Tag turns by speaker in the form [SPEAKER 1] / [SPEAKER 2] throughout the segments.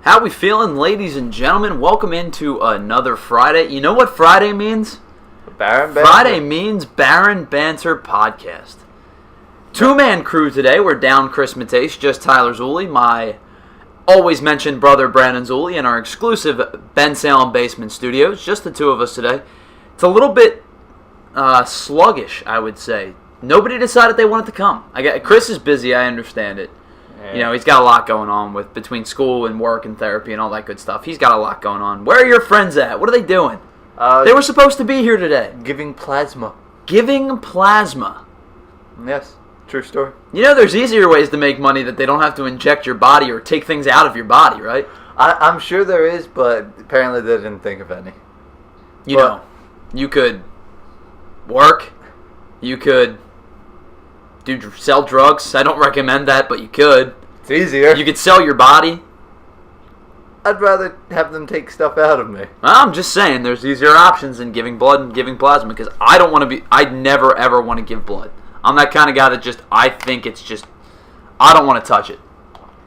[SPEAKER 1] How we feeling, ladies and gentlemen? Welcome into another Friday. You know what Friday means?
[SPEAKER 2] Banter.
[SPEAKER 1] Friday means Banter podcast. Two-man crew today. We're down Chris Matesh, just Tyler Zulli, my always mentioned brother Brandon Zulli, and our exclusive Ben Salem Basement Studios. Just the two of us today. It's a little bit sluggish, I would say. Nobody decided they wanted to come. Chris is busy, I understand it.
[SPEAKER 2] Yeah.
[SPEAKER 1] You know, he's got a lot going on with between school and work and therapy and all that good stuff. He's got a lot going on. Where are your friends at? What are they doing? They were supposed to be here today.
[SPEAKER 2] Giving plasma.
[SPEAKER 1] Giving plasma.
[SPEAKER 2] Yes, true story.
[SPEAKER 1] You know, there's easier ways to make money that they don't have to inject your body or take things out of your body, right?
[SPEAKER 2] I'm sure there is, but apparently they didn't think of any.
[SPEAKER 1] You know, you could work. You could sell drugs. I don't recommend that, but you could.
[SPEAKER 2] It's easier.
[SPEAKER 1] You could sell your body.
[SPEAKER 2] I'd rather have them take stuff out of me.
[SPEAKER 1] I'm just saying, there's easier options than giving blood and giving plasma, because I'd never ever want to give blood. I'm that kind of guy that I don't want to touch it.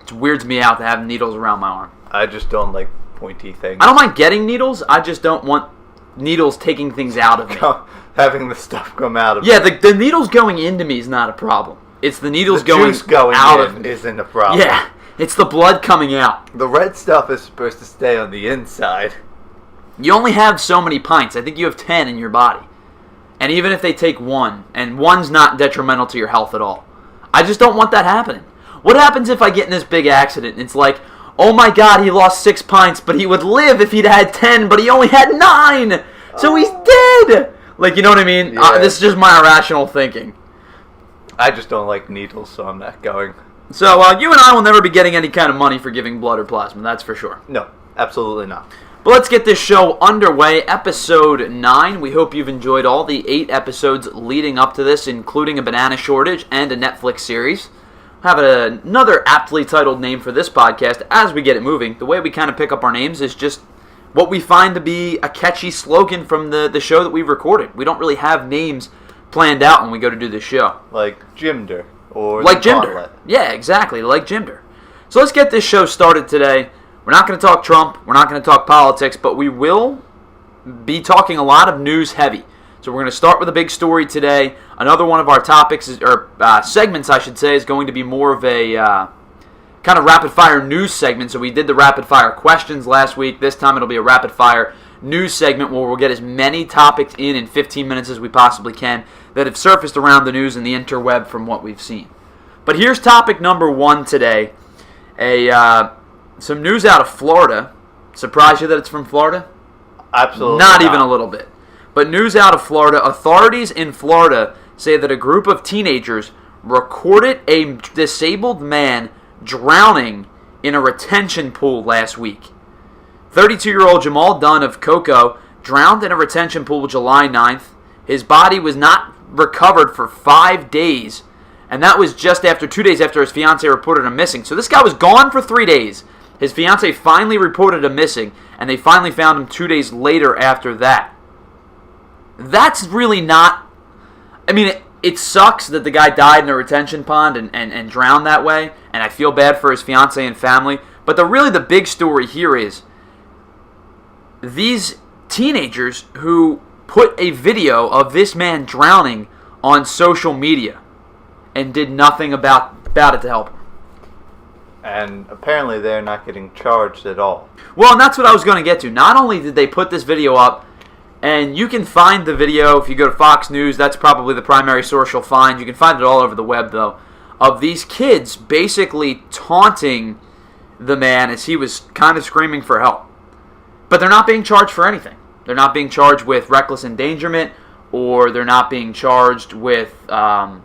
[SPEAKER 1] It weirds me out to have needles around my arm.
[SPEAKER 2] I just don't like pointy things.
[SPEAKER 1] I don't mind getting needles, I just don't want needles taking things out of me.
[SPEAKER 2] Having the stuff come out of me.
[SPEAKER 1] Yeah, the needles going into me is not a problem. It's the needles going out of me.
[SPEAKER 2] Isn't a problem.
[SPEAKER 1] Yeah, it's the blood coming out.
[SPEAKER 2] The red stuff is supposed to stay on the inside.
[SPEAKER 1] You only have so many pints. I think you have 10 in your body. And even if they take one, and one's not detrimental to your health at all, I just don't want that happening. What happens if I get in this big accident and it's like, oh my God, he lost 6 pints, but he would live if he'd had 10, but he only had 9, so he's dead. Like, you know what I mean?
[SPEAKER 2] Yeah.
[SPEAKER 1] This is just my irrational thinking.
[SPEAKER 2] I just don't like needles, so I'm not going.
[SPEAKER 1] So, you and I will never be getting any kind of money for giving blood or plasma, that's for sure.
[SPEAKER 2] No, absolutely not.
[SPEAKER 1] But let's get this show underway. Episode 9. We hope you've enjoyed all the 8 episodes leading up to this, including a banana shortage and a Netflix series. Have another aptly titled name for this podcast as we get it moving. The way we kind of pick up our names is just what we find to be a catchy slogan from the show that we've recorded. We don't really have names planned out when we go to do this show.
[SPEAKER 2] Like Jimder or
[SPEAKER 1] like Jimder. Yeah, exactly, like Jimder. So let's get this show started today. We're not going to talk Trump. We're not going to talk politics, but we will be talking a lot of news heavy. So we're going to start with a big story today. Another one of our topics, segments I should say, is going to be more of a kind of rapid-fire news segment. So we did the rapid-fire questions last week. This time it'll be a rapid-fire news segment where we'll get as many topics in 15 minutes as we possibly can that have surfaced around the news and the interweb from what we've seen. But here's topic number 1 today. Some news out of Florida. Surprise you that it's from Florida?
[SPEAKER 2] Absolutely
[SPEAKER 1] not. Even a little bit. But news out of Florida. Authorities in Florida say that a group of teenagers recorded a disabled man drowning in a retention pool last week. 32-year-old Jamal Dunn of Cocoa drowned in a retention pool July 9th. His body was not recovered for 5 days, and that was just after 2 days after his fiancée reported him missing. So this guy was gone for 3 days. His fiancée finally reported him missing, and they finally found him 2 days later after that. That's really not... I mean, it sucks that the guy died in a retention pond and drowned that way, and I feel bad for his fiancée and family. But the big story here is these teenagers who put a video of this man drowning on social media and did nothing about it to help him.
[SPEAKER 2] And apparently they're not getting charged at all.
[SPEAKER 1] Well, and that's what I was going to get to. Not only did they put this video up, and you can find the video if you go to Fox News. That's probably the primary source you'll find. You can find it all over the web, though, of these kids basically taunting the man as he was kind of screaming for help. But they're not being charged for anything. They're not being charged with reckless endangerment, or they're not being charged with, some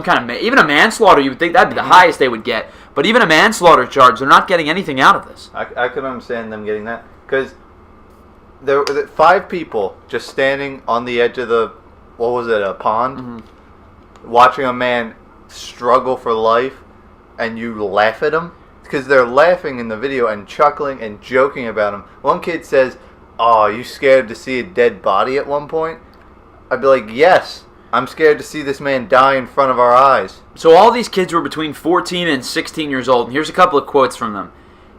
[SPEAKER 1] kind of... Even a manslaughter, you would think that'd be the highest they would get. But even a manslaughter charge, they're not getting anything out of this.
[SPEAKER 2] I can understand them getting that. Because there were 5 people just standing on the edge of a pond, watching a man struggle for life, and you laugh at him. Because they're laughing in the video and chuckling and joking about him. One kid says, "Oh, are you scared to see a dead body at one point?" I'd be like, "Yes, I'm scared to see this man die in front of our eyes."
[SPEAKER 1] So all these kids were between 14 and 16 years old. And here's a couple of quotes from them.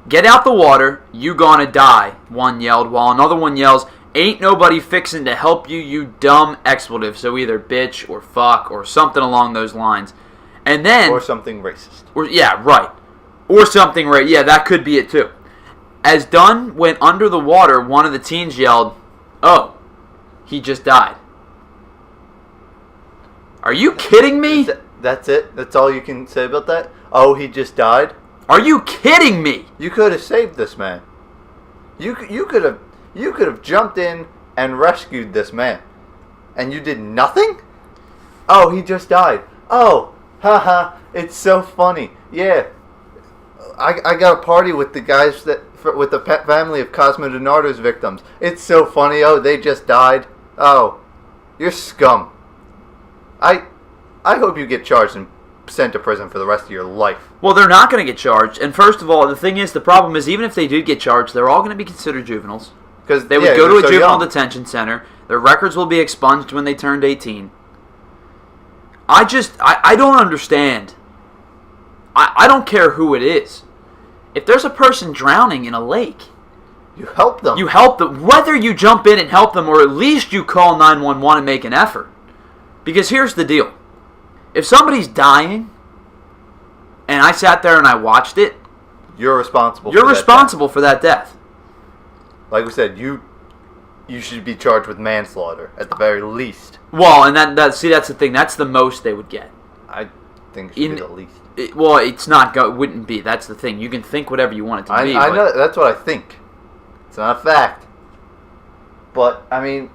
[SPEAKER 1] "Get out the water, you gonna die," one yelled, while another one yells, "Ain't nobody fixin' to help you, you dumb expletive." So either bitch or fuck or something along those lines. And then...
[SPEAKER 2] Or something racist.
[SPEAKER 1] Yeah, right. Or something right. Yeah, that could be it too. As Dunn went under the water, one of the teens yelled, "Oh, he just died." Are you kidding me?
[SPEAKER 2] That's it? That's all you can say about that? Oh, he just died?
[SPEAKER 1] Are you kidding me?
[SPEAKER 2] You could have saved this man. You could have jumped in and rescued this man. And you did nothing? Oh, he just died. Oh, haha, it's so funny. Yeah. I got a party with the guys with the family of Cosmo Donardo's victims. It's so funny. Oh, they just died. Oh, you're scum. I hope you get charged and sent to prison for the rest of your life.
[SPEAKER 1] Well, they're not going to get charged. And first of all, the problem is, even if they did get charged, they're all going to be considered juveniles. Because they would go to a juvenile detention center. Their records will be expunged when they turned 18. I don't understand. I don't care who it is. If there's a person drowning in a lake,
[SPEAKER 2] you help them.
[SPEAKER 1] You help them. Whether you jump in and help them, or at least you call 911 and make an effort. Because here's the deal. If somebody's dying, and I sat there and I watched it,
[SPEAKER 2] you're responsible
[SPEAKER 1] for that death.
[SPEAKER 2] Like we said, you should be charged with manslaughter at the very least.
[SPEAKER 1] Well, and that's the thing. That's the most they would get.
[SPEAKER 2] I think it should be the least.
[SPEAKER 1] It's not. It wouldn't be. That's the thing. You can think whatever you want it to be.
[SPEAKER 2] I know. That's what I think. It's not a fact. But I mean,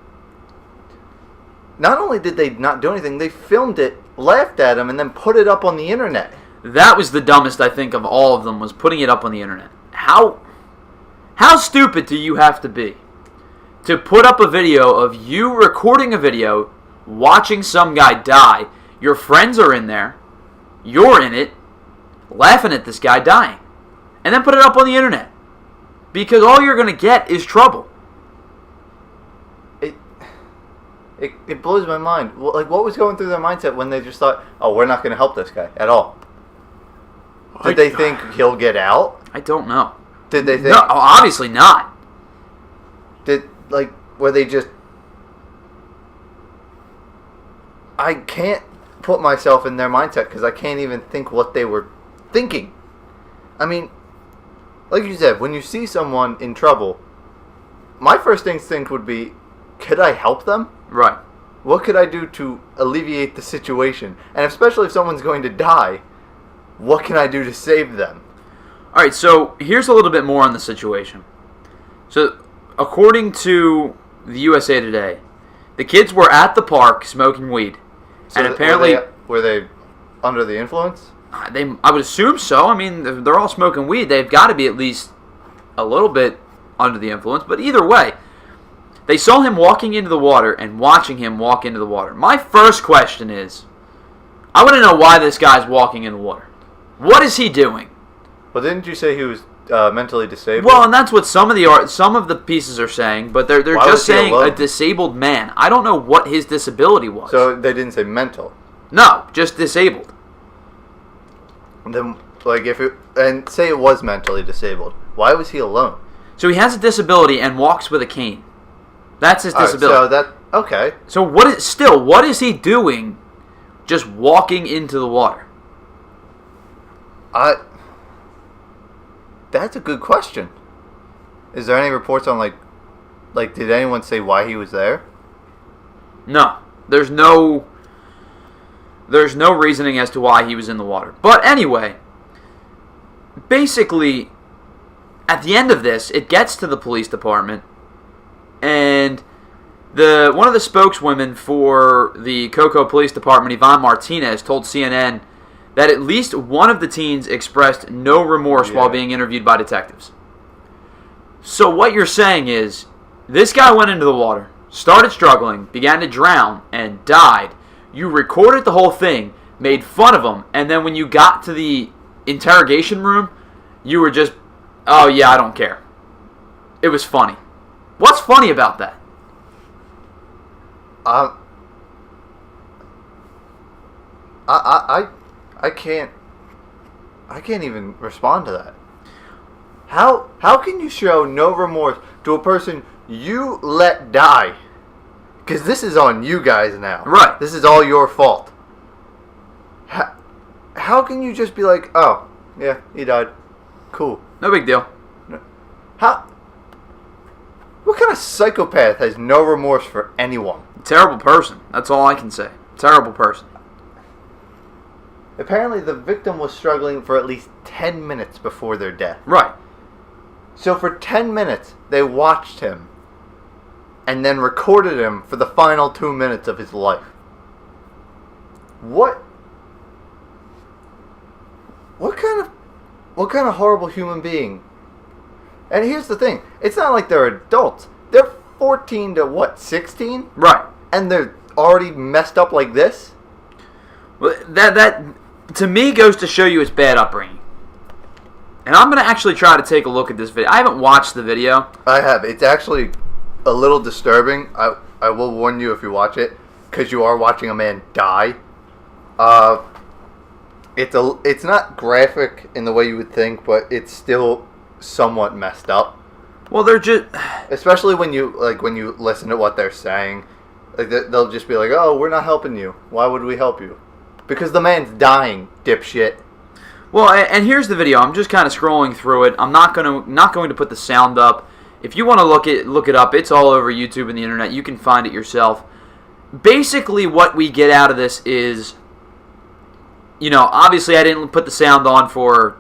[SPEAKER 2] not only did they not do anything, they filmed it, laughed at him, and then put it up on the internet.
[SPEAKER 1] That was the dumbest, I think, of all of them, was putting it up on the internet. How stupid do you have to be to put up a video of you recording a video, watching some guy die, your friends are in there, you're in it, laughing at this guy dying, and then put it up on the internet? Because all you're going to get is trouble.
[SPEAKER 2] It blows my mind. Like, what was going through their mindset when they just thought, oh, we're not going to help this guy at all? Did they think he'll get out?
[SPEAKER 1] I don't know.
[SPEAKER 2] Did they think...
[SPEAKER 1] No, obviously not.
[SPEAKER 2] Were they just... I can't put myself in their mindset because I can't even think what they were thinking. I mean, like you said, when you see someone in trouble, my first instinct would be, could I help them?
[SPEAKER 1] Right.
[SPEAKER 2] What could I do to alleviate the situation? And especially if someone's going to die, what can I do to save them?
[SPEAKER 1] All right, so here's a little bit more on the situation. So, according to the USA Today, the kids were at the park smoking weed.
[SPEAKER 2] So
[SPEAKER 1] and apparently...
[SPEAKER 2] Were they under the influence?
[SPEAKER 1] I would assume so. I mean, they're all smoking weed. They've got to be at least a little bit under the influence. But either way, they saw him walking into the water and watching him walk into the water. My first question is, I want to know why this guy's walking in the water. What is he doing?
[SPEAKER 2] Well, didn't you say he was mentally disabled?
[SPEAKER 1] Well, and that's what some of the pieces are saying, but they're just saying a disabled man. I don't know what his disability was.
[SPEAKER 2] So they didn't say mental?
[SPEAKER 1] No, just disabled.
[SPEAKER 2] Then, and say it was mentally disabled. Why was he alone?
[SPEAKER 1] So he has a disability and walks with a cane. That's his disability.
[SPEAKER 2] Okay.
[SPEAKER 1] So what is he doing just walking into the water?
[SPEAKER 2] That's a good question. Is there any reports on did anyone say why he was there?
[SPEAKER 1] No. There's no reasoning as to why he was in the water. But anyway, basically, at the end of this, it gets to the police department, and one of the spokeswomen for the Cocoa Police Department, Yvonne Martinez, told CNN that at least one of the teens expressed no remorse while being interviewed by detectives. So what you're saying is, this guy went into the water, started struggling, began to drown, and died. You recorded the whole thing, made fun of him, and then when you got to the interrogation room, you were just, oh yeah, I don't care. It was funny. What's funny about that?
[SPEAKER 2] I can't even respond to that. How can you show no remorse to a person you let die? Because this is on you guys now.
[SPEAKER 1] Right.
[SPEAKER 2] This is all your fault. How can you just be like, oh, yeah, he died. Cool.
[SPEAKER 1] No big deal.
[SPEAKER 2] What kind of psychopath has no remorse for anyone?
[SPEAKER 1] Terrible person. That's all I can say. Terrible person.
[SPEAKER 2] Apparently the victim was struggling for at least 10 minutes before their death.
[SPEAKER 1] Right.
[SPEAKER 2] So for 10 minutes, they watched him and then recorded him for the final 2 minutes of his life. What kind of horrible human being? And here's the thing. It's not like they're adults. They're 14 to 16?
[SPEAKER 1] Right.
[SPEAKER 2] And they're already messed up like this?
[SPEAKER 1] Well, that to me goes to show you it's bad upbringing. And I'm going to actually try to take a look at this video. I haven't watched the video.
[SPEAKER 2] I have. It's actually a little disturbing. I will warn you if you watch it, because you are watching a man die. It's not graphic in the way you would think, but it's still somewhat messed up.
[SPEAKER 1] Well, they're just,
[SPEAKER 2] especially when you listen to what they're saying, like they'll just be like, "Oh, we're not helping you. Why would we help you?" Because the man's dying, dipshit.
[SPEAKER 1] Well, and here's the video. I'm just kind of scrolling through it. I'm not going to put the sound up. If you want to look it up, it's all over YouTube and the internet. You can find it yourself. Basically, what we get out of this is, obviously I didn't put the sound on for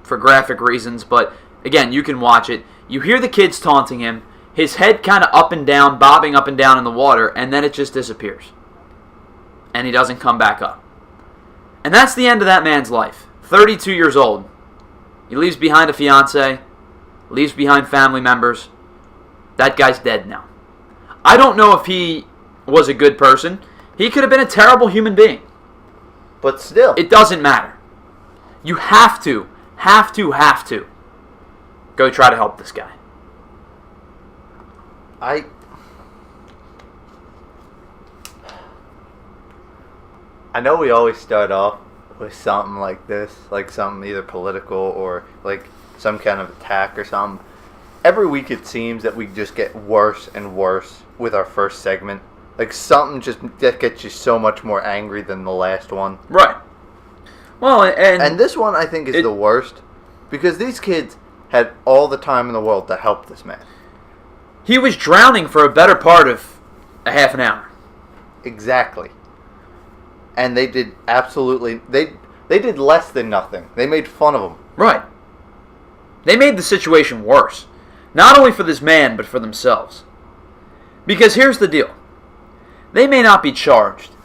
[SPEAKER 1] graphic reasons, but again, you can watch it. You hear the kids taunting him. His head kind of up and down, bobbing up and down in the water, and then it just disappears. And he doesn't come back up. And that's the end of that man's life. 32 years old. He leaves behind a fiance, leaves behind family members. That guy's dead now. I don't know if he was a good person. He could have been a terrible human being.
[SPEAKER 2] But still.
[SPEAKER 1] It doesn't matter. You have to go try to help this guy.
[SPEAKER 2] I know we always start off with something like this, like something either political or like some kind of attack or something. Every week it seems that we just get worse and worse with our first segment. Like something just that gets you so much more angry than the last one.
[SPEAKER 1] Right. Well,
[SPEAKER 2] and this one I think is the worst because these kids had all the time in the world to help this man.
[SPEAKER 1] He was drowning for a better part of a half an hour.
[SPEAKER 2] Exactly. And they did absolutely... They did less than nothing. They made fun of him.
[SPEAKER 1] Right. They made the situation worse. Not only for this man, but for themselves. Because here's the deal. They may not be charged.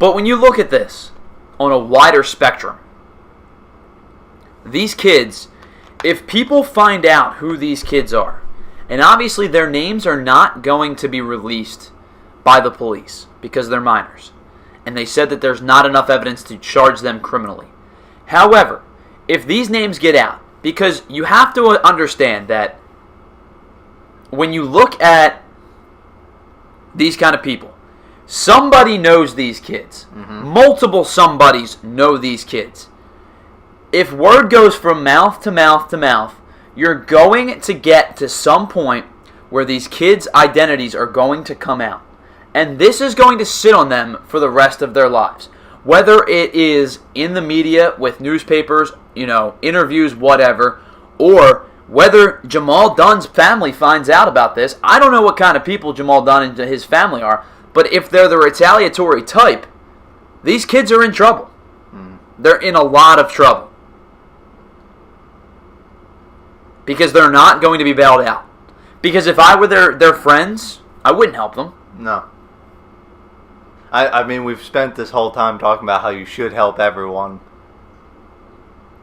[SPEAKER 1] But when you look at this on a wider spectrum, these kids, if people find out who these kids are, and obviously their names are not going to be released by the police because they're minors. And they said that there's not enough evidence to charge them criminally. However, if these names get out, because you have to understand that when you look at these kind of people, somebody knows these kids. Mm-hmm. Multiple somebodies know these kids. If word goes from mouth to mouth to mouth, you're going to get to some point where these kids' identities are going to come out. And this is going to sit on them for the rest of their lives. Whether it is in the media with newspapers, interviews, whatever, or whether Jamal Dunn's family finds out about this. I don't know what kind of people Jamal Dunn and his family are, but if they're the retaliatory type, these kids are in trouble. They're in a lot of trouble. Because they're not going to be bailed out. Because if I were their friends, I wouldn't help them.
[SPEAKER 2] No. I mean, we've spent this whole time talking about how you should help everyone.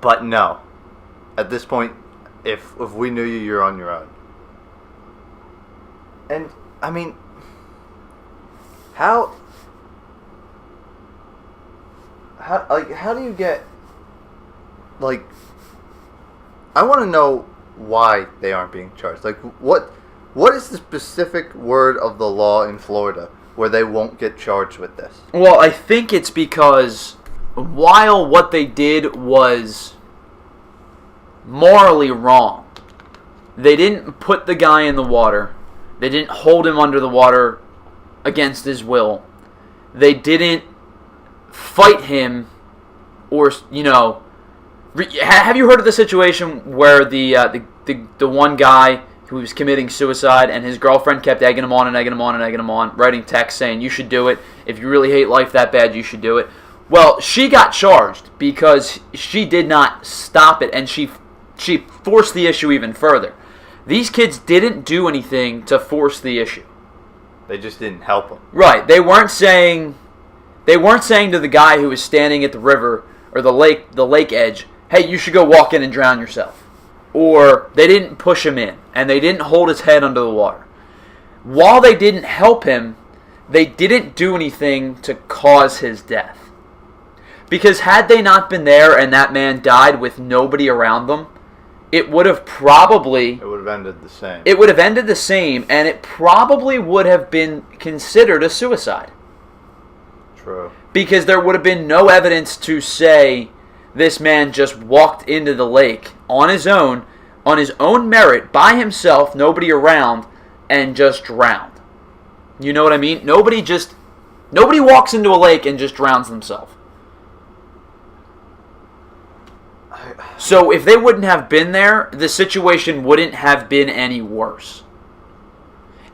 [SPEAKER 2] But no. At this point, if we knew you, you're on your own. And, I mean, how do you get, I want to know why they aren't being charged. What is the specific word of the law in Florida where they won't get charged with this?
[SPEAKER 1] Well, I think it's because while what they did was morally wrong, they didn't put the guy in the water. They didn't hold him under the water against his will. They didn't fight him or, have you heard of the situation where the one guy who was committing suicide and his girlfriend kept egging him on and egging him on and egging him on, writing texts saying, you should do it. If you really hate life that bad, you should do it. Well, she got charged because she did not stop it, and she forced the issue even further. These kids didn't do anything to force the issue.
[SPEAKER 2] They just didn't help him.
[SPEAKER 1] Right. They weren't saying to the guy who was standing at the river or the lake edge, hey, you should go walk in and drown yourself. Or they didn't push him in, and they didn't hold his head under the water. While they didn't help him, they didn't do anything to cause his death. Because had they not been there and that man died with nobody around them, it would have ended the same. It would have ended the same, and it probably would have been considered a suicide.
[SPEAKER 2] True.
[SPEAKER 1] Because there would have been no evidence to say this man just walked into the lake on his own merit, by himself, nobody around, and just drowned. You know what I mean? Nobody walks into a lake and just drowns themselves. So if they wouldn't have been there, the situation wouldn't have been any worse.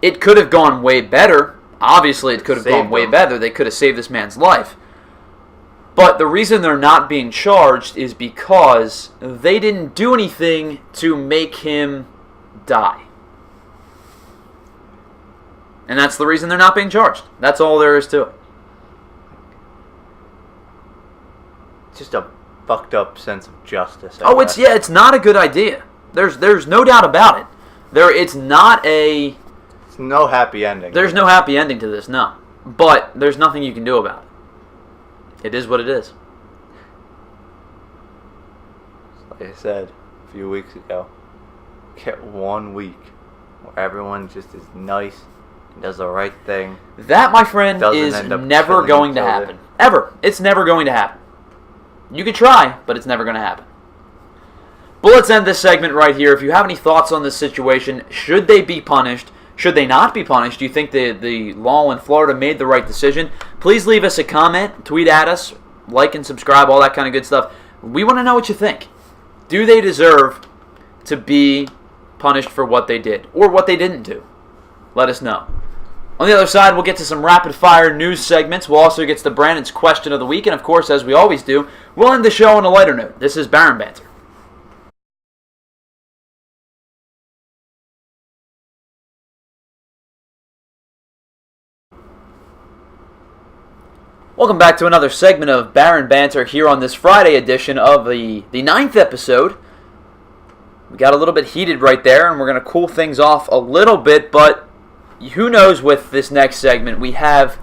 [SPEAKER 1] It could have gone way better. Obviously, it could have gone way better. They could have saved this man's life. But the reason they're not being charged is because they didn't do anything to make him die. And that's the reason they're not being charged. That's all there is to it.
[SPEAKER 2] Just a fucked up sense of justice.
[SPEAKER 1] It's not a good idea. There's no doubt about it. It's no
[SPEAKER 2] happy ending.
[SPEAKER 1] There's no happy ending to this, no. But there's nothing you can do about it. It is what it is.
[SPEAKER 2] Like I said a few weeks ago, get 1 week where everyone just is nice and does the right thing.
[SPEAKER 1] That, my friend, is never going to happen. Ever. It's never going to happen. You could try, but it's never going to happen. But let's end this segment right here. If you have any thoughts on this situation, should they be punished? Should they not be punished? Do you think the law in Florida made the right decision? Please leave us a comment, tweet at us, like and subscribe, all that kind of good stuff. We want to know what you think. Do they deserve to be punished for what they did or what they didn't do? Let us know. On the other side, we'll get to some rapid-fire news segments. We'll also get to the Brandon's question of the week. And, of course, as we always do, we'll end the show on a lighter note. This is Banter. Welcome back to another segment of Banter here on this Friday edition of the 9th episode. We got a little bit heated right there, and we're going to cool things off a little bit, but who knows with this next segment. We have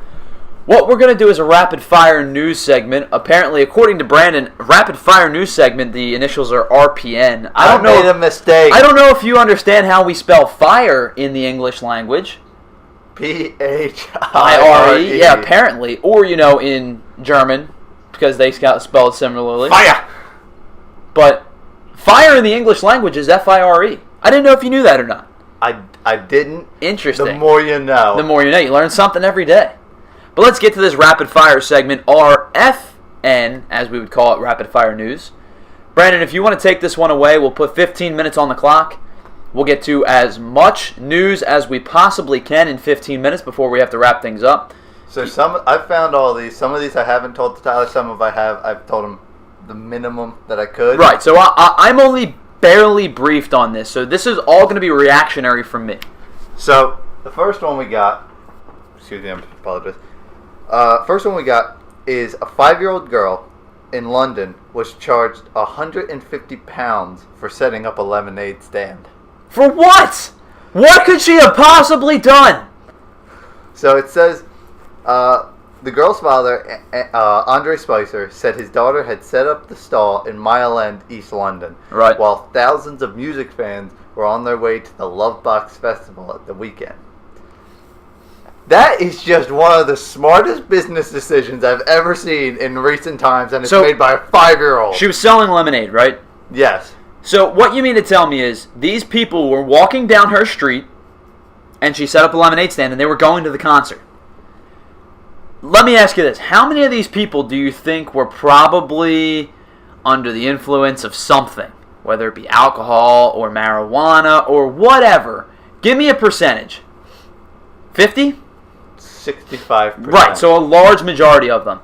[SPEAKER 1] what we're going to do is a rapid-fire news segment. Apparently, according to Brandon, rapid-fire news segment, the initials are RPN.
[SPEAKER 2] I made a mistake.
[SPEAKER 1] I don't know if you understand how we spell fire in the English language.
[SPEAKER 2] Phire.
[SPEAKER 1] Yeah, apparently. Or, in German, because they spell it similarly.
[SPEAKER 2] Fire!
[SPEAKER 1] But fire in the English language is Fire. I didn't know if you knew that or not.
[SPEAKER 2] I didn't.
[SPEAKER 1] Interesting.
[SPEAKER 2] The more you know.
[SPEAKER 1] The more you know. You learn something every day. But let's get to this rapid fire segment, RFN, as we would call it, rapid fire news. Brandon, if you want to take this one away, we'll put 15 minutes on the clock. We'll get to as much news as we possibly can in 15 minutes before we have to wrap things up.
[SPEAKER 2] So I've found all these. Some of these I haven't told to Tyler. Some of I have. I've told him the minimum that I could.
[SPEAKER 1] Right. So I'm only barely briefed on this. So this is all going to be reactionary from me.
[SPEAKER 2] So the first one we got. Excuse me. I apologize. First one we got is a 5-year-old girl in London was charged £150 for setting up a lemonade stand.
[SPEAKER 1] For what? What could she have possibly done?
[SPEAKER 2] So it says, the girl's father, Andre Spicer, said his daughter had set up the stall in Mile End, East London,
[SPEAKER 1] right,
[SPEAKER 2] while thousands of music fans were on their way to the Lovebox Festival at the weekend. That is just one of the smartest business decisions I've ever seen in recent times, and it's made by a 5-year-old.
[SPEAKER 1] She was selling lemonade, right?
[SPEAKER 2] Yes.
[SPEAKER 1] So what you mean to tell me is these people were walking down her street, and she set up a lemonade stand, and they were going to the concert. Let me ask you this. How many of these people do you think were probably under the influence of something, whether it be alcohol or marijuana or whatever? Give me a percentage. 50?
[SPEAKER 2] 65%.
[SPEAKER 1] Right, so a large majority of them.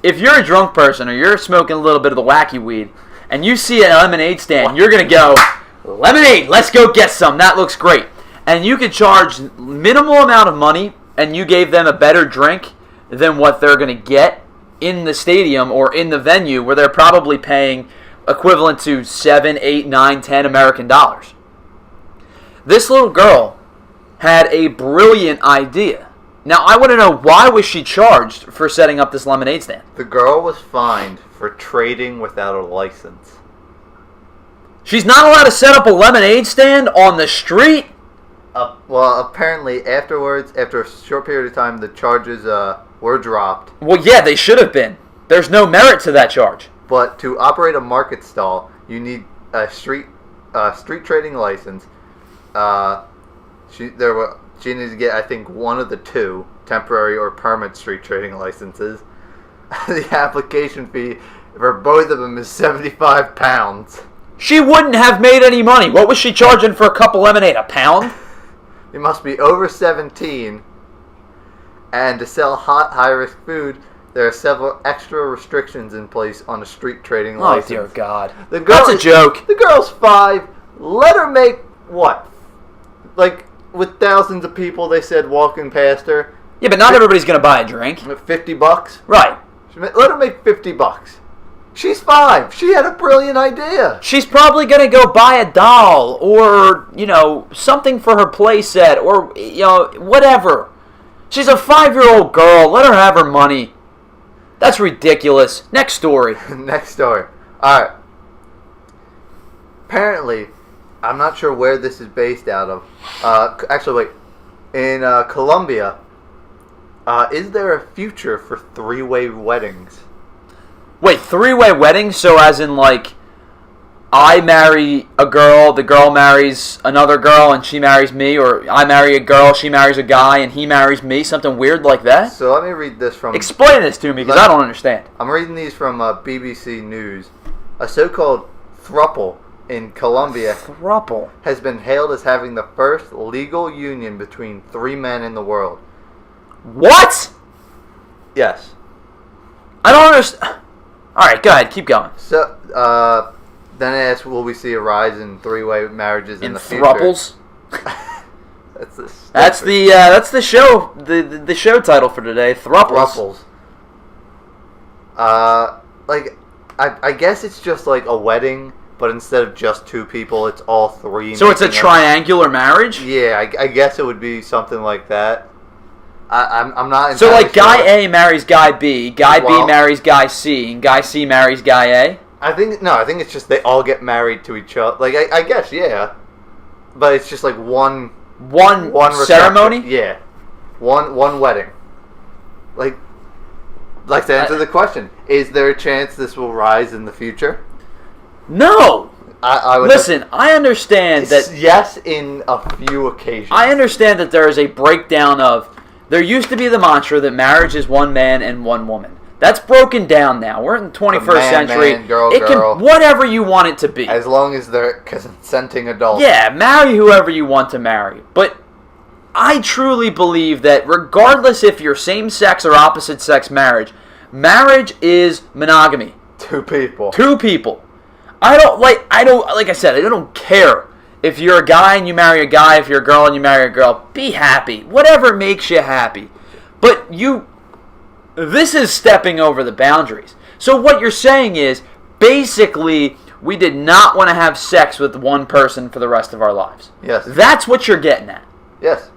[SPEAKER 1] If you're a drunk person or you're smoking a little bit of the wacky weed and you see a lemonade stand, you're going to go, lemonade, let's go get some. That looks great. And you could charge minimal amount of money and you gave them a better drink than what they're going to get in the stadium or in the venue where they're probably paying equivalent to 7, 8, 9, 10 American dollars. This little girl had a brilliant idea. Now, I want to know, why was she charged for setting up this lemonade stand?
[SPEAKER 2] The girl was fined for trading without a license.
[SPEAKER 1] She's not allowed to set up a lemonade stand on the street?
[SPEAKER 2] Well, apparently, afterwards, after a short period of time, the charges were dropped.
[SPEAKER 1] Well, yeah, they should have been. There's no merit to that charge.
[SPEAKER 2] But to operate a market stall, you need a street trading license. She needs to get, I think, one of the two, temporary or permanent street trading licenses. The application fee for both of them is £75.
[SPEAKER 1] She wouldn't have made any money. What was she charging for a cup of lemonade? £1?
[SPEAKER 2] You must be over 17. And to sell hot, high-risk food, there are several extra restrictions in place on a street trading license.
[SPEAKER 1] Oh, dear God.
[SPEAKER 2] That's
[SPEAKER 1] a joke.
[SPEAKER 2] The girl's 5. Let her make, what? Like, with thousands of people, they said, walking past her.
[SPEAKER 1] Yeah, but not everybody's going to buy a drink.
[SPEAKER 2] $50?
[SPEAKER 1] Right.
[SPEAKER 2] Let her make $50. She's 5. She had a brilliant idea.
[SPEAKER 1] She's probably going to go buy a doll or, something for her play set or, whatever. She's a 5-year-old girl. Let her have her money. That's ridiculous. Next story.
[SPEAKER 2] Next story. All right. Apparently, I'm not sure where this is based out of. Actually, wait. In Colombia, is there a future for 3-way weddings?
[SPEAKER 1] Wait, 3-way weddings? So as in, like, I marry a girl, the girl marries another girl, and she marries me, or I marry a girl, she marries a guy, and he marries me? Something weird like that?
[SPEAKER 2] So let me read this from...
[SPEAKER 1] Explain this to me, because I don't understand.
[SPEAKER 2] I'm reading these from BBC News. A so-called throuple in Colombia
[SPEAKER 1] Throuple
[SPEAKER 2] has been hailed as having the first legal union between 3 men in the world.
[SPEAKER 1] What?
[SPEAKER 2] Yes.
[SPEAKER 1] I don't understand. All right, go ahead. Keep going.
[SPEAKER 2] So, then it asks, will we see a rise in 3-way marriages in the future?
[SPEAKER 1] Thruples?
[SPEAKER 2] That's
[SPEAKER 1] the show. The show title for today. Thruples.
[SPEAKER 2] I guess it's just like a wedding, but instead of just 2 people, it's all 3.
[SPEAKER 1] So it's a triangular marriage?
[SPEAKER 2] Yeah, I guess it would be something like that. I'm not.
[SPEAKER 1] So like guy A marries guy B, guy B marries guy C, and guy C marries guy A?
[SPEAKER 2] I think it's just they all get married to each other. Like I guess, yeah. But it's just like one
[SPEAKER 1] ceremony?
[SPEAKER 2] Yeah. One wedding. Like to answer the question, is there a chance this will rise in the future?
[SPEAKER 1] No.
[SPEAKER 2] I would
[SPEAKER 1] Listen, I understand that...
[SPEAKER 2] Yes, in a few occasions.
[SPEAKER 1] I understand that there is a breakdown of... There used to be the mantra that marriage is one man and one woman. That's broken down now. We're in the 21st century.
[SPEAKER 2] Man, girl.
[SPEAKER 1] Can whatever you want it to be.
[SPEAKER 2] As long as they're consenting adults.
[SPEAKER 1] Yeah, marry whoever you want to marry. But I truly believe that regardless if you're same-sex or opposite-sex marriage is monogamy.
[SPEAKER 2] 2 people.
[SPEAKER 1] 2 people. I don't care if you're a guy and you marry a guy, if you're a girl and you marry a girl. Be happy. Whatever makes you happy. But this is stepping over the boundaries. So what you're saying is, basically, we did not want to have sex with one person for the rest of our lives.
[SPEAKER 2] Yes.
[SPEAKER 1] That's what you're getting at.
[SPEAKER 2] Yes.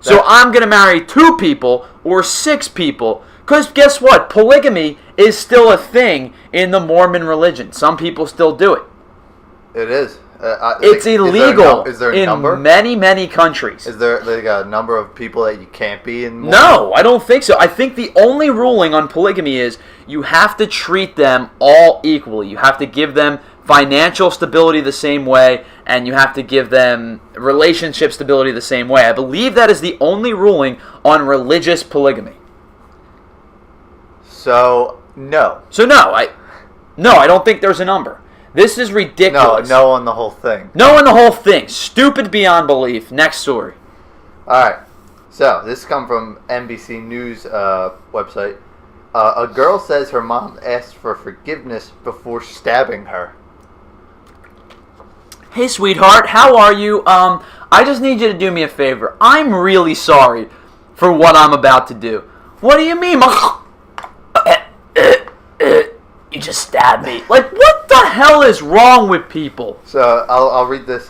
[SPEAKER 1] So I'm going to marry 2 people or 6 people. Because guess what? Polygamy is still a thing in the Mormon religion. Some people still do it.
[SPEAKER 2] It is.
[SPEAKER 1] It's illegal
[SPEAKER 2] is there a
[SPEAKER 1] in
[SPEAKER 2] number?
[SPEAKER 1] many countries.
[SPEAKER 2] Is there like a number of people that you can't be in? More?
[SPEAKER 1] No, I don't think so. I think the only ruling on polygamy is you have to treat them all equally. You have to give them financial stability the same way, and you have to give them relationship stability the same way. I believe that is the only ruling on religious polygamy.
[SPEAKER 2] So no.
[SPEAKER 1] I don't think there's a number. This is ridiculous.
[SPEAKER 2] No on the whole thing.
[SPEAKER 1] No on the whole thing. Stupid beyond belief. Next story.
[SPEAKER 2] All right. So this comes from NBC News website. A girl says her mom asked for forgiveness before stabbing her.
[SPEAKER 1] Hey, sweetheart, how are you? I just need you to do me a favor. I'm really sorry for what I'm about to do. What do you mean, Mom? You just stabbed me. Like, what the hell is wrong with people?
[SPEAKER 2] So I'll read this.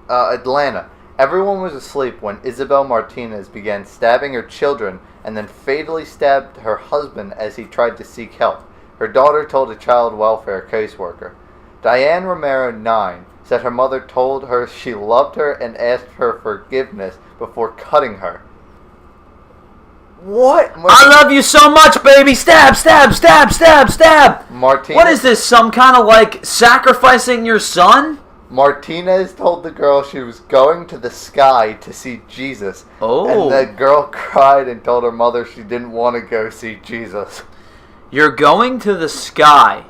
[SPEAKER 2] Atlanta. Everyone was asleep when Isabel Martinez began stabbing her children and then fatally stabbed her husband as he tried to seek help. Her daughter told a child welfare caseworker. Diane Romero, 9, said her mother told her she loved her and asked her forgiveness before cutting her. What?
[SPEAKER 1] I love you so much, baby. Stab, stab, stab, stab, stab.
[SPEAKER 2] Martinez.
[SPEAKER 1] What is this, some kind of like sacrificing your son?
[SPEAKER 2] Martinez told the girl she was going to the sky to see Jesus.
[SPEAKER 1] Oh.
[SPEAKER 2] And the girl cried and told her mother she didn't want to go see Jesus.
[SPEAKER 1] You're going to the sky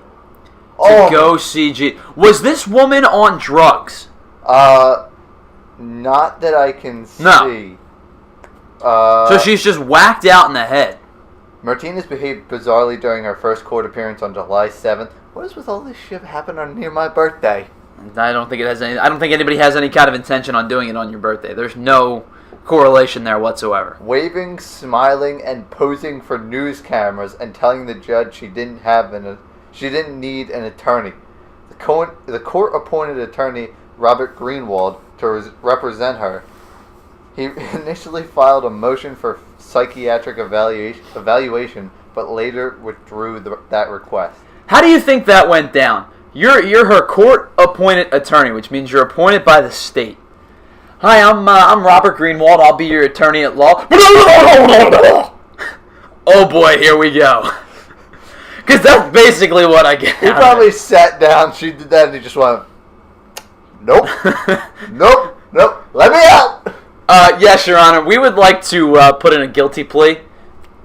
[SPEAKER 1] to go see Jesus. Was this woman on drugs?
[SPEAKER 2] Not that I can see.
[SPEAKER 1] No. So she's just whacked out in the head.
[SPEAKER 2] Martinez behaved bizarrely during her first court appearance on July 7th. What is with all this shit happening near my birthday?
[SPEAKER 1] I don't think anybody has any kind of intention on doing it on your birthday. There's no correlation there whatsoever.
[SPEAKER 2] Waving, smiling, and posing for news cameras and telling the judge she didn't need an attorney. The court appointed attorney Robert Greenwald to represent her. He initially filed a motion for psychiatric evaluation, but later withdrew that request.
[SPEAKER 1] How do you think that went down? You're her court-appointed attorney, which means you're appointed by the state. Hi, I'm Robert Greenwald. I'll be your attorney at law. Oh boy, here we go. Because that's basically what I get.
[SPEAKER 2] He probably sat down. She did that, and he just went, "Nope, nope, let me out."
[SPEAKER 1] Yes, Your Honor. We would like to put in a guilty plea.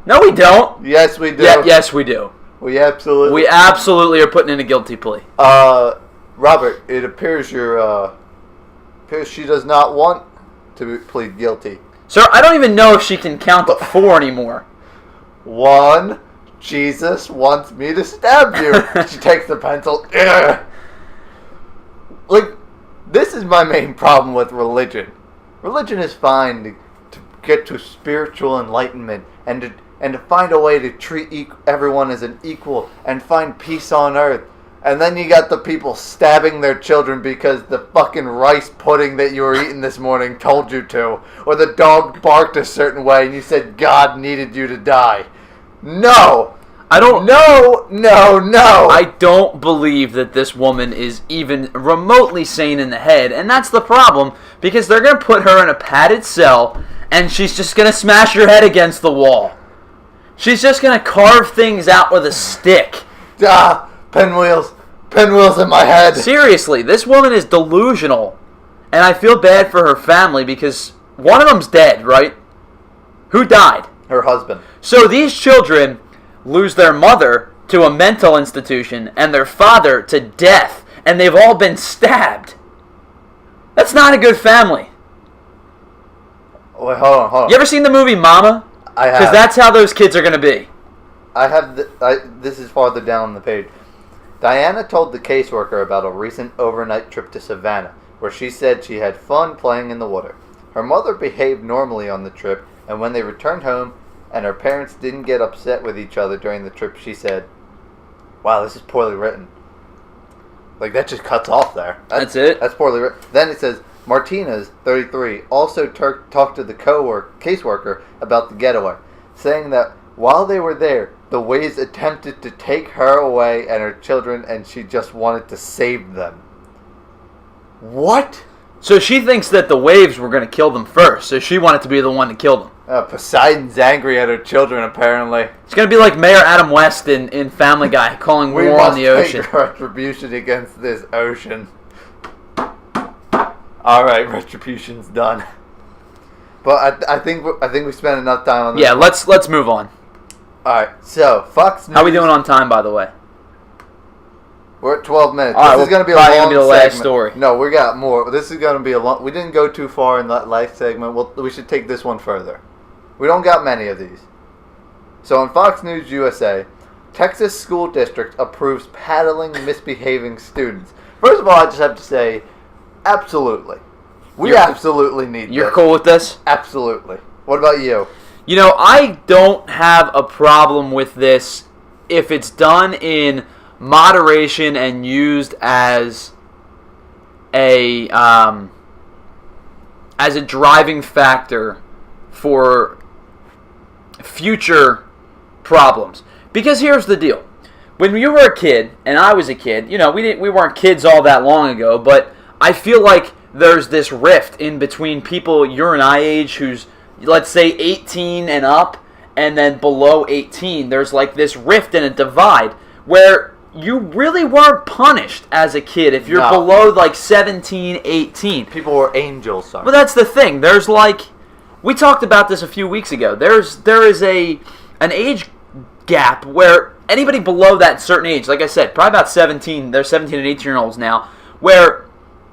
[SPEAKER 1] No, we don't.
[SPEAKER 2] Yes, we do.
[SPEAKER 1] Yes, we do.
[SPEAKER 2] We absolutely
[SPEAKER 1] are putting in a guilty plea.
[SPEAKER 2] Robert, it appears she does not want to plead guilty.
[SPEAKER 1] Sir, I don't even know if she can count to 4 anymore.
[SPEAKER 2] 1, Jesus wants me to stab you. She takes the pencil. Like, this is my main problem with religion. Religion is fine to get to spiritual enlightenment and to find a way to treat everyone as an equal and find peace on earth. And then you got the people stabbing their children because the fucking rice pudding that you were eating this morning told you to. Or the dog barked a certain way and you said God needed you to die. No! No!
[SPEAKER 1] I don't believe that this woman is even remotely sane in the head. And that's the problem, because they're going to put her in a padded cell and she's just going to smash her head against the wall. She's just going to carve things out with a stick.
[SPEAKER 2] Pinwheels in my head.
[SPEAKER 1] Seriously, this woman is delusional. And I feel bad for her family because one of them's dead, right? Who died?
[SPEAKER 2] Her husband.
[SPEAKER 1] So these children lose their mother to a mental institution and their father to death. And they've all been stabbed. That's not a good family.
[SPEAKER 2] Wait, hold on.
[SPEAKER 1] You ever seen the movie Mama?
[SPEAKER 2] I have.
[SPEAKER 1] Because that's how those kids are going to be.
[SPEAKER 2] I have. This is farther down the page. Diana told the caseworker about a recent overnight trip to Savannah, where she said she had fun playing in the water. Her mother behaved normally on the trip, and when they returned home and her parents didn't get upset with each other during the trip, she said, "Wow, this is poorly written." Like, that just cuts off there.
[SPEAKER 1] That's it?
[SPEAKER 2] That's poorly written. Then it says, Martinez, 33, also talked to the caseworker about the getaway, saying that while they were there, the Ways attempted to take her away and her children, and she just wanted to save them. What?
[SPEAKER 1] So she thinks that the waves were going to kill them first, so she wanted to be the one to kill them.
[SPEAKER 2] Poseidon's angry at her children, apparently.
[SPEAKER 1] It's going to be like Mayor Adam West in Family Guy calling war on the ocean.
[SPEAKER 2] We must take retribution against this ocean. All right, retribution's done. But I think we spent enough time on this.
[SPEAKER 1] Yeah, let's move on.
[SPEAKER 2] All right, so Fox News.
[SPEAKER 1] How are we doing on time, by the way?
[SPEAKER 2] We're at 12 minutes.
[SPEAKER 1] All right,
[SPEAKER 2] this is going to be
[SPEAKER 1] probably
[SPEAKER 2] a long
[SPEAKER 1] gonna be the
[SPEAKER 2] segment.
[SPEAKER 1] last story.
[SPEAKER 2] No, we got more. This is going to be a long. We didn't go too far in that last segment. We should take this one further. We don't got many of these. So on Fox News USA, Texas school district approves paddling misbehaving students. First of all, I just have to say, absolutely. We absolutely need this.
[SPEAKER 1] You're cool with this?
[SPEAKER 2] Absolutely. What about you?
[SPEAKER 1] You know, I don't have a problem with this if it's done in moderation and used as a driving factor for future problems. Because here's the deal. When you were a kid, and I was a kid, you know, we weren't kids all that long ago, but I feel like there's this rift in between people your and I age who's, let's say, 18 and up, and then below 18. There's like this rift and a divide where you really weren't punished as a kid if you're below like 17, 18.
[SPEAKER 2] People were angels, son.
[SPEAKER 1] But that's the thing. There's like, we talked about this a few weeks ago. There is an age gap where anybody below that certain age, like I said, probably about 17, there's 17 and 18-year-olds now, where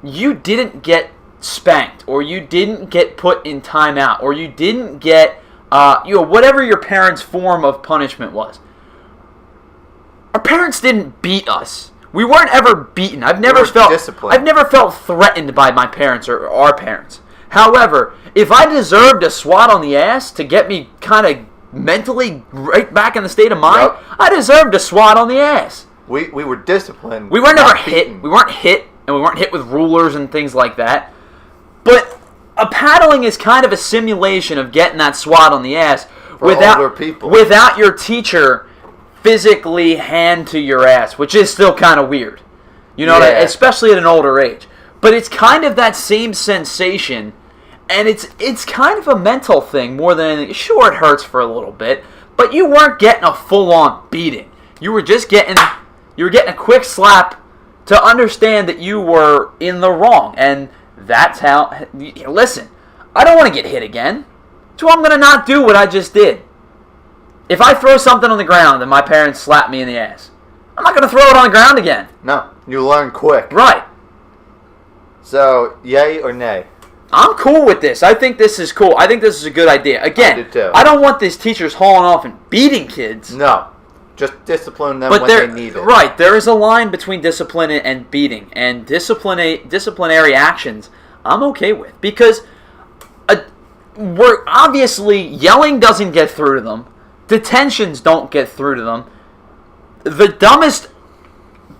[SPEAKER 1] you didn't get spanked, or you didn't get put in timeout, or you didn't get, whatever your parents' form of punishment was. Our parents didn't beat us. We weren't ever beaten. I've never felt threatened by my parents or our parents. However, if I deserved a swat on the ass to get me kind of mentally right back in the state of mind, I deserved a swat on the ass.
[SPEAKER 2] We were disciplined.
[SPEAKER 1] We weren't never hit. We weren't hit, and we weren't hit with rulers and things like that. But a paddling is kind of a simulation of getting that swat on the ass without your teacher physically hand to your ass, which is still kind of weird. You know, especially at an older age. But it's kind of that same sensation, and it's kind of a mental thing more than anything. Sure, it hurts for a little bit, but you weren't getting a full-on beating. You were just getting a quick slap to understand that you were in the wrong, and that's how. Listen, I don't want to get hit again, so I'm going to not do what I just did. If I throw something on the ground and my parents slap me in the ass, I'm not going to throw it on the ground again.
[SPEAKER 2] No, you learn quick.
[SPEAKER 1] Right.
[SPEAKER 2] So, yay or nay?
[SPEAKER 1] I'm cool with this. I think this is cool. I think this is a good idea. Again,
[SPEAKER 2] I do too.
[SPEAKER 1] I don't want these teachers hauling off and beating kids.
[SPEAKER 2] No. Just discipline them when they need it.
[SPEAKER 1] Right. There is a line between discipline and beating. And disciplinary actions, I'm okay with. Because we're obviously, yelling doesn't get through to them. Detentions don't get through to them. The dumbest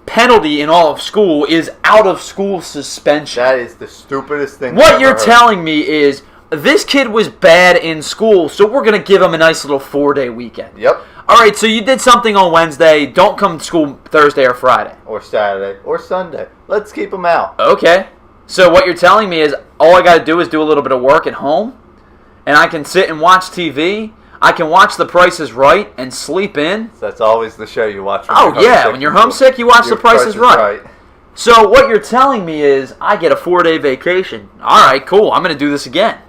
[SPEAKER 1] penalty in all of school is out-of-school suspension.
[SPEAKER 2] That is the stupidest thing
[SPEAKER 1] What you're telling me is, this kid was bad in school, so we're going to give him a nice little 4-day weekend.
[SPEAKER 2] Yep.
[SPEAKER 1] All right, so you did something on Wednesday. Don't come to school Thursday or Friday.
[SPEAKER 2] Or Saturday. Or Sunday. Let's keep them out.
[SPEAKER 1] Okay. So what you're telling me is, all I got to do is do a little bit of work at home, and I can sit and watch TV. I can watch The Price is Right and sleep in.
[SPEAKER 2] So that's always the show you watch.
[SPEAKER 1] When you're homesick, you watch The Price is Right. So what you're telling me is, I get a 4-day vacation. All right, cool. I'm going to do this again.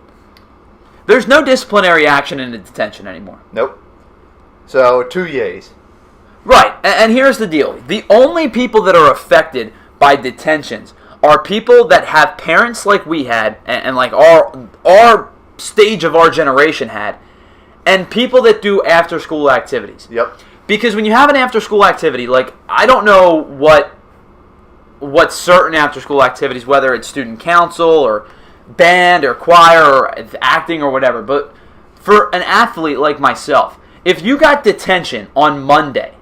[SPEAKER 1] There's no disciplinary action in the detention anymore.
[SPEAKER 2] Nope. So 2 yays.
[SPEAKER 1] Right, and here's the deal. The only people that are affected by detentions are people that have parents like we had, and like our stage of our generation had, and people that do after-school activities.
[SPEAKER 2] Yep.
[SPEAKER 1] Because when you have an after-school activity, like, I don't know what certain after-school activities, whether it's student council or band or choir or acting or whatever, but for an athlete like myself, if you got detention on Monday,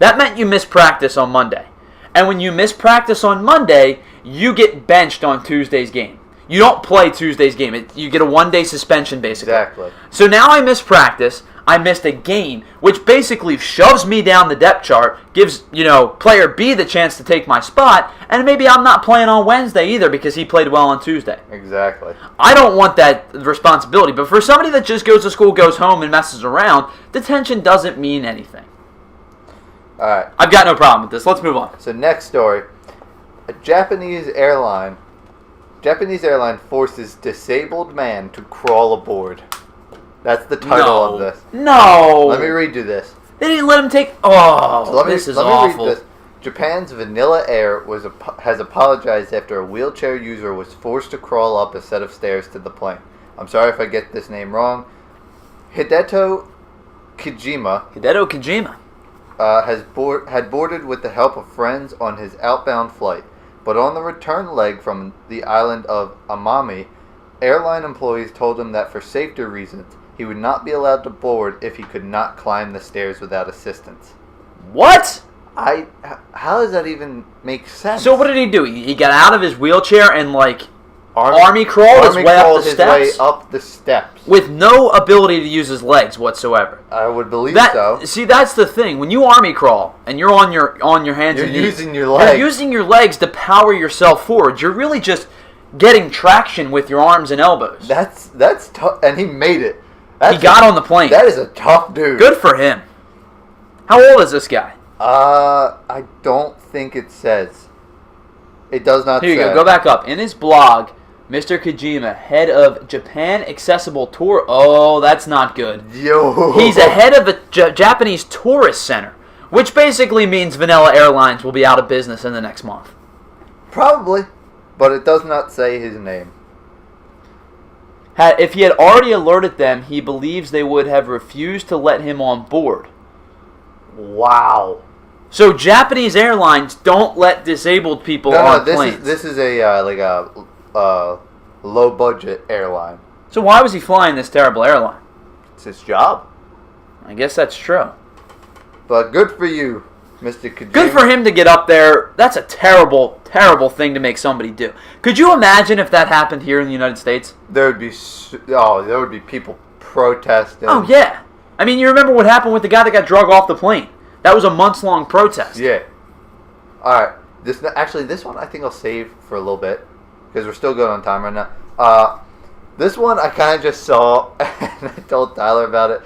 [SPEAKER 1] that meant you missed practice on Monday. And when you miss practice on Monday, you get benched on Tuesday's game. You don't play Tuesday's game. You get a 1-day suspension, basically.
[SPEAKER 2] Exactly.
[SPEAKER 1] So now I miss practice. I missed a game, which basically shoves me down the depth chart, gives, player B the chance to take my spot, and maybe I'm not playing on Wednesday either because he played well on Tuesday.
[SPEAKER 2] Exactly.
[SPEAKER 1] I don't want that responsibility, but for somebody that just goes to school, goes home, and messes around, detention doesn't mean anything.
[SPEAKER 2] All right.
[SPEAKER 1] I've got no problem with this. Let's move on.
[SPEAKER 2] So next story. A Japanese airline forces disabled man to crawl aboard. That's the title of this.
[SPEAKER 1] No.
[SPEAKER 2] Let me read you this.
[SPEAKER 1] They didn't let him take... Oh, this is awful.
[SPEAKER 2] Read this. Japan's Vanilla Air has apologized after a wheelchair user was forced to crawl up a set of stairs to the plane. I'm sorry if I get this name wrong. Hideto Kojima had boarded with the help of friends on his outbound flight, but on the return leg from the island of Amami, airline employees told him that for safety reasons, he would not be allowed to board if he could not climb the stairs without assistance.
[SPEAKER 1] What?
[SPEAKER 2] How does that even make sense?
[SPEAKER 1] So what did he do? He got out of his wheelchair and army crawled his way up the steps with no ability to use his legs whatsoever.
[SPEAKER 2] I would believe so.
[SPEAKER 1] See, that's the thing. When you army crawl and you're on your hands and knees,
[SPEAKER 2] using your legs.
[SPEAKER 1] You're using your legs to power yourself forward. You're really just getting traction with your arms and elbows.
[SPEAKER 2] That's tough, and he made it.
[SPEAKER 1] He got on the plane.
[SPEAKER 2] That is a tough dude.
[SPEAKER 1] Good for him. How old is this guy?
[SPEAKER 2] I don't think it says. It does not say.
[SPEAKER 1] Here you go. Go back up. In his blog, Mr. Kojima, head of Japan Accessible Tour. Oh, that's not good.
[SPEAKER 2] Yo.
[SPEAKER 1] He's a head of the Japanese Tourist Center, which basically means Vanilla Airlines will be out of business in the next month.
[SPEAKER 2] Probably, but it does not say his name.
[SPEAKER 1] If he had already alerted them, he believes they would have refused to let him on board.
[SPEAKER 2] Wow.
[SPEAKER 1] So Japanese airlines don't let disabled people on planes.
[SPEAKER 2] This is a low budget airline.
[SPEAKER 1] So why was he flying this terrible airline?
[SPEAKER 2] It's his job.
[SPEAKER 1] I guess that's true.
[SPEAKER 2] But good for you, Mr. Kojima.
[SPEAKER 1] Good for him to get up there. That's a terrible, terrible thing to make somebody do. Could you imagine if that happened here in the United States?
[SPEAKER 2] There would be people protesting.
[SPEAKER 1] Oh yeah. I mean, you remember what happened with the guy that got drug off the plane? That was a months-long protest.
[SPEAKER 2] Yeah. All right. This one I think I'll save for a little bit because we're still good on time right now. This one I kind of just saw and I told Tyler about it.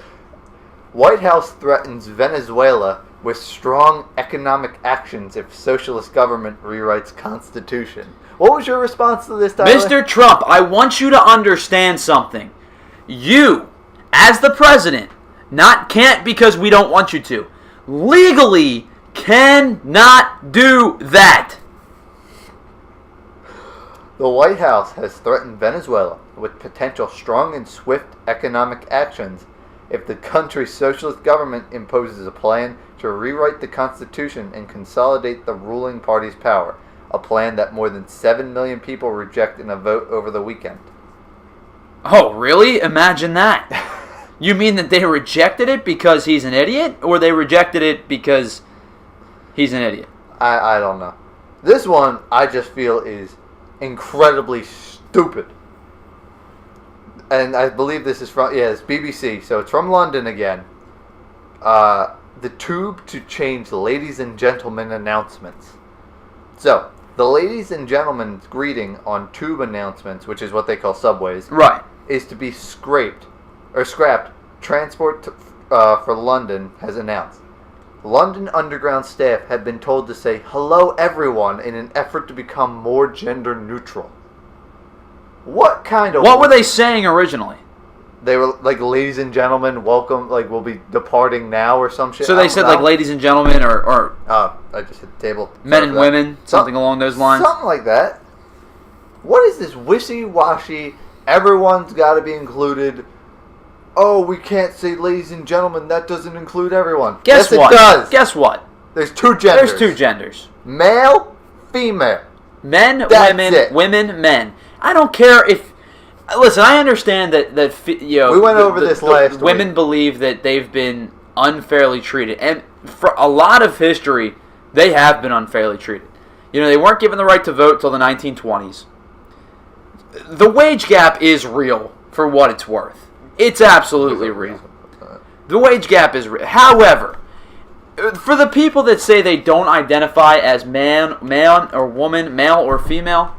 [SPEAKER 2] White House threatens Venezuela with strong economic actions if socialist government rewrites constitution. What was your response to this, Tyler?
[SPEAKER 1] Mr. Trump, I want you to understand something. You, as the president, can't because we don't want you to, legally cannot do that.
[SPEAKER 2] The White House has threatened Venezuela with potential strong and swift economic actions if the country's socialist government imposes a plan to rewrite the Constitution and consolidate the ruling party's power, a plan that more than 7 million people reject in a vote over the weekend.
[SPEAKER 1] Oh, really? Imagine that. You mean that they rejected it because he's an idiot, or they rejected it because he's an idiot?
[SPEAKER 2] I don't know. This one, I just feel, is incredibly stupid. And I believe this is from, it's BBC, so it's from London again. The tube to change ladies and gentlemen announcements. So, the ladies and gentlemen's greeting on tube announcements, which is what they call subways,
[SPEAKER 1] right,
[SPEAKER 2] is to be scrapped. Transport for London has announced. London Underground staff have been told to say hello everyone in an effort to become more gender neutral. What were they saying originally? They were like, ladies and gentlemen, welcome, like, we'll be departing now or some shit.
[SPEAKER 1] So they said like ladies and gentlemen or
[SPEAKER 2] I just hit the table.
[SPEAKER 1] Men and women, something along those lines.
[SPEAKER 2] Something like that. What is this wishy-washy, everyone's got to be included? Oh, we can't say ladies and gentlemen, that doesn't include everyone.
[SPEAKER 1] Yes, what?
[SPEAKER 2] It does.
[SPEAKER 1] Guess what?
[SPEAKER 2] There's two genders.
[SPEAKER 1] There's two genders.
[SPEAKER 2] Male, female.
[SPEAKER 1] Men,
[SPEAKER 2] That's
[SPEAKER 1] women, men. I don't care if... Listen, I understand that
[SPEAKER 2] we went over this last week.
[SPEAKER 1] Women believe that they've been unfairly treated. And for a lot of history, they have been unfairly treated. They weren't given the right to vote till the 1920s. The wage gap is real for what it's worth. It's absolutely real. The wage gap is real. However, for the people that say they don't identify as man or woman, male or female,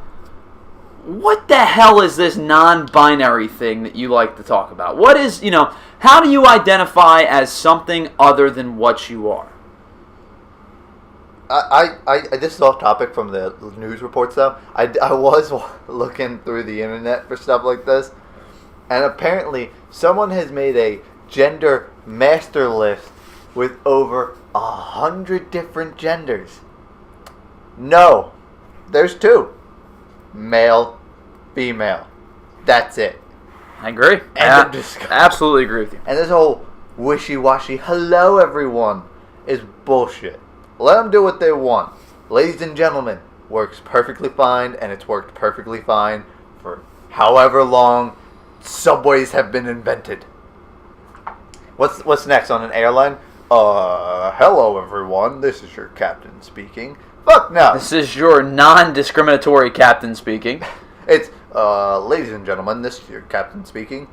[SPEAKER 1] what the hell is this non-binary thing that you like to talk about? What is, how do you identify as something other than what you are?
[SPEAKER 2] This is off topic from the news reports, though. I was looking through the internet for stuff like this, and apparently someone has made a gender master list with over 100 different genders. No, there's 2. Male, female. That's it.
[SPEAKER 1] I agree. I absolutely agree with you.
[SPEAKER 2] And this whole wishy-washy, hello everyone, is bullshit. Let them do what they want. Ladies and gentlemen, works perfectly fine, and it's worked perfectly fine for however long subways have been invented. What's next on an airline? Hello everyone, this is your captain speaking. Fuck no.
[SPEAKER 1] This is your non-discriminatory captain speaking.
[SPEAKER 2] It's, ladies and gentlemen, this is your captain speaking.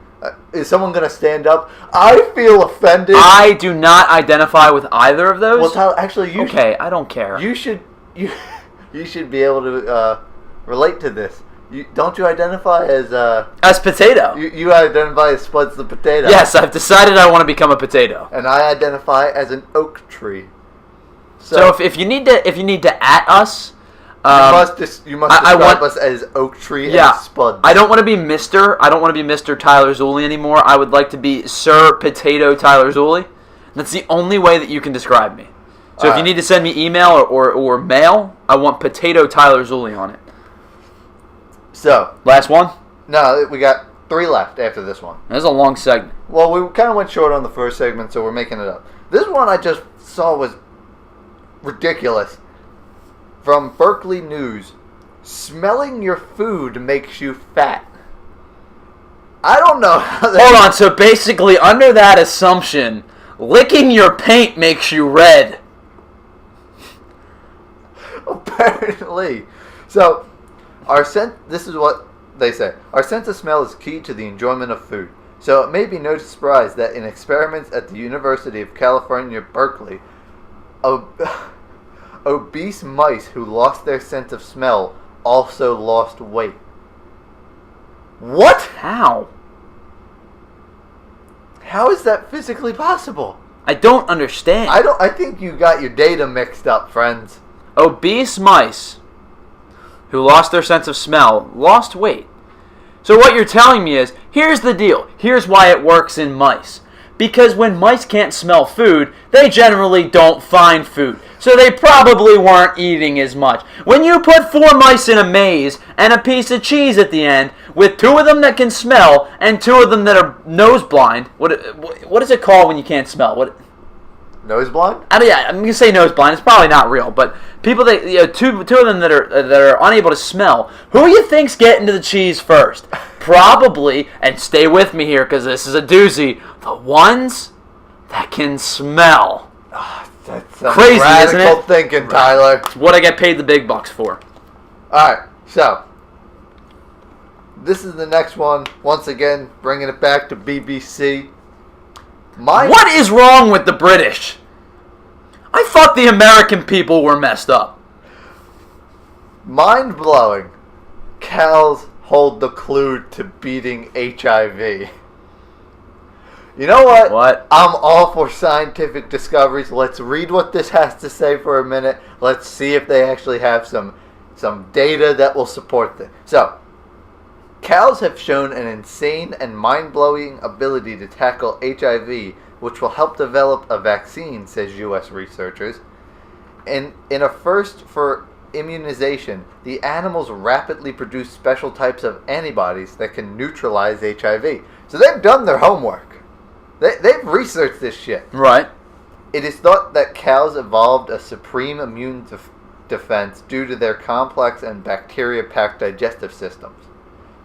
[SPEAKER 2] Is someone going to stand up? I feel offended.
[SPEAKER 1] I do not identify with either of those.
[SPEAKER 2] Well, Tyler, actually, you
[SPEAKER 1] okay, I don't care.
[SPEAKER 2] You should be able to relate to this. Don't you identify as
[SPEAKER 1] potato?
[SPEAKER 2] You identify as Spuds the potato.
[SPEAKER 1] Yes, I've decided I want to become a potato.
[SPEAKER 2] And I identify as an oak tree.
[SPEAKER 1] So if you need to at us,
[SPEAKER 2] you must describe us as oak tree and Spuds.
[SPEAKER 1] I don't want to be Mr. Tyler Zulli anymore. I would like to be Sir Potato Tyler Zulli. That's the only way that you can describe me. So if you need to send me email or mail, I want Potato Tyler Zulli on it.
[SPEAKER 2] So
[SPEAKER 1] last one?
[SPEAKER 2] No, we got 3 left after this one.
[SPEAKER 1] That's a long segment.
[SPEAKER 2] Well, we kind of went short on the first segment, so we're making it up. This one I just saw was ridiculous. From Berkeley News, smelling your food makes you fat. I don't know how that...
[SPEAKER 1] Hold on, so basically under that assumption, licking your paint makes you red.
[SPEAKER 2] Apparently. So, this is what they say. Our sense of smell is key to the enjoyment of food. So it may be no surprise that in experiments at the University of California, Berkeley, obese mice who lost their sense of smell also lost weight. What?
[SPEAKER 1] How?
[SPEAKER 2] How is that physically possible?
[SPEAKER 1] I don't understand.
[SPEAKER 2] I think you got your data mixed up, friends.
[SPEAKER 1] Obese mice who lost their sense of smell lost weight. So what you're telling me is, here's the deal. Here's why it works in mice. Because when mice can't smell food, they generally don't find food. So they probably weren't eating as much. When you put 4 mice in a maze and a piece of cheese at the end, with 2 of them that can smell and 2 of them that are nose blind, what is it called when you can't smell?
[SPEAKER 2] Nose blind?
[SPEAKER 1] I'm gonna say nose blind. It's probably not real, but people that two of them that are unable to smell. Who do you think's getting to the cheese first? Probably, and stay with me here because this is a doozy. The ones that can smell.
[SPEAKER 2] That's some
[SPEAKER 1] crazy,
[SPEAKER 2] radical
[SPEAKER 1] isn't it?
[SPEAKER 2] Thinking, Tyler.
[SPEAKER 1] It's what I get paid the big bucks for.
[SPEAKER 2] All right, so this is the next one. Once again, bringing it back to BBC.
[SPEAKER 1] What is wrong with the British? I thought the American people were messed up.
[SPEAKER 2] Mind-blowing. Cows hold the clue to beating HIV. You know what?
[SPEAKER 1] What?
[SPEAKER 2] I'm all for scientific discoveries. Let's read what this has to say for a minute. Let's see if they actually have some data that will support this. So, cows have shown an insane and mind-blowing ability to tackle HIV, which will help develop a vaccine, says U.S. researchers. In a first for immunization, the animals rapidly produce special types of antibodies that can neutralize HIV. So they've done their homework. They've researched this shit.
[SPEAKER 1] Right.
[SPEAKER 2] It is thought that cows evolved a supreme immune defense due to their complex and bacteria-packed digestive systems.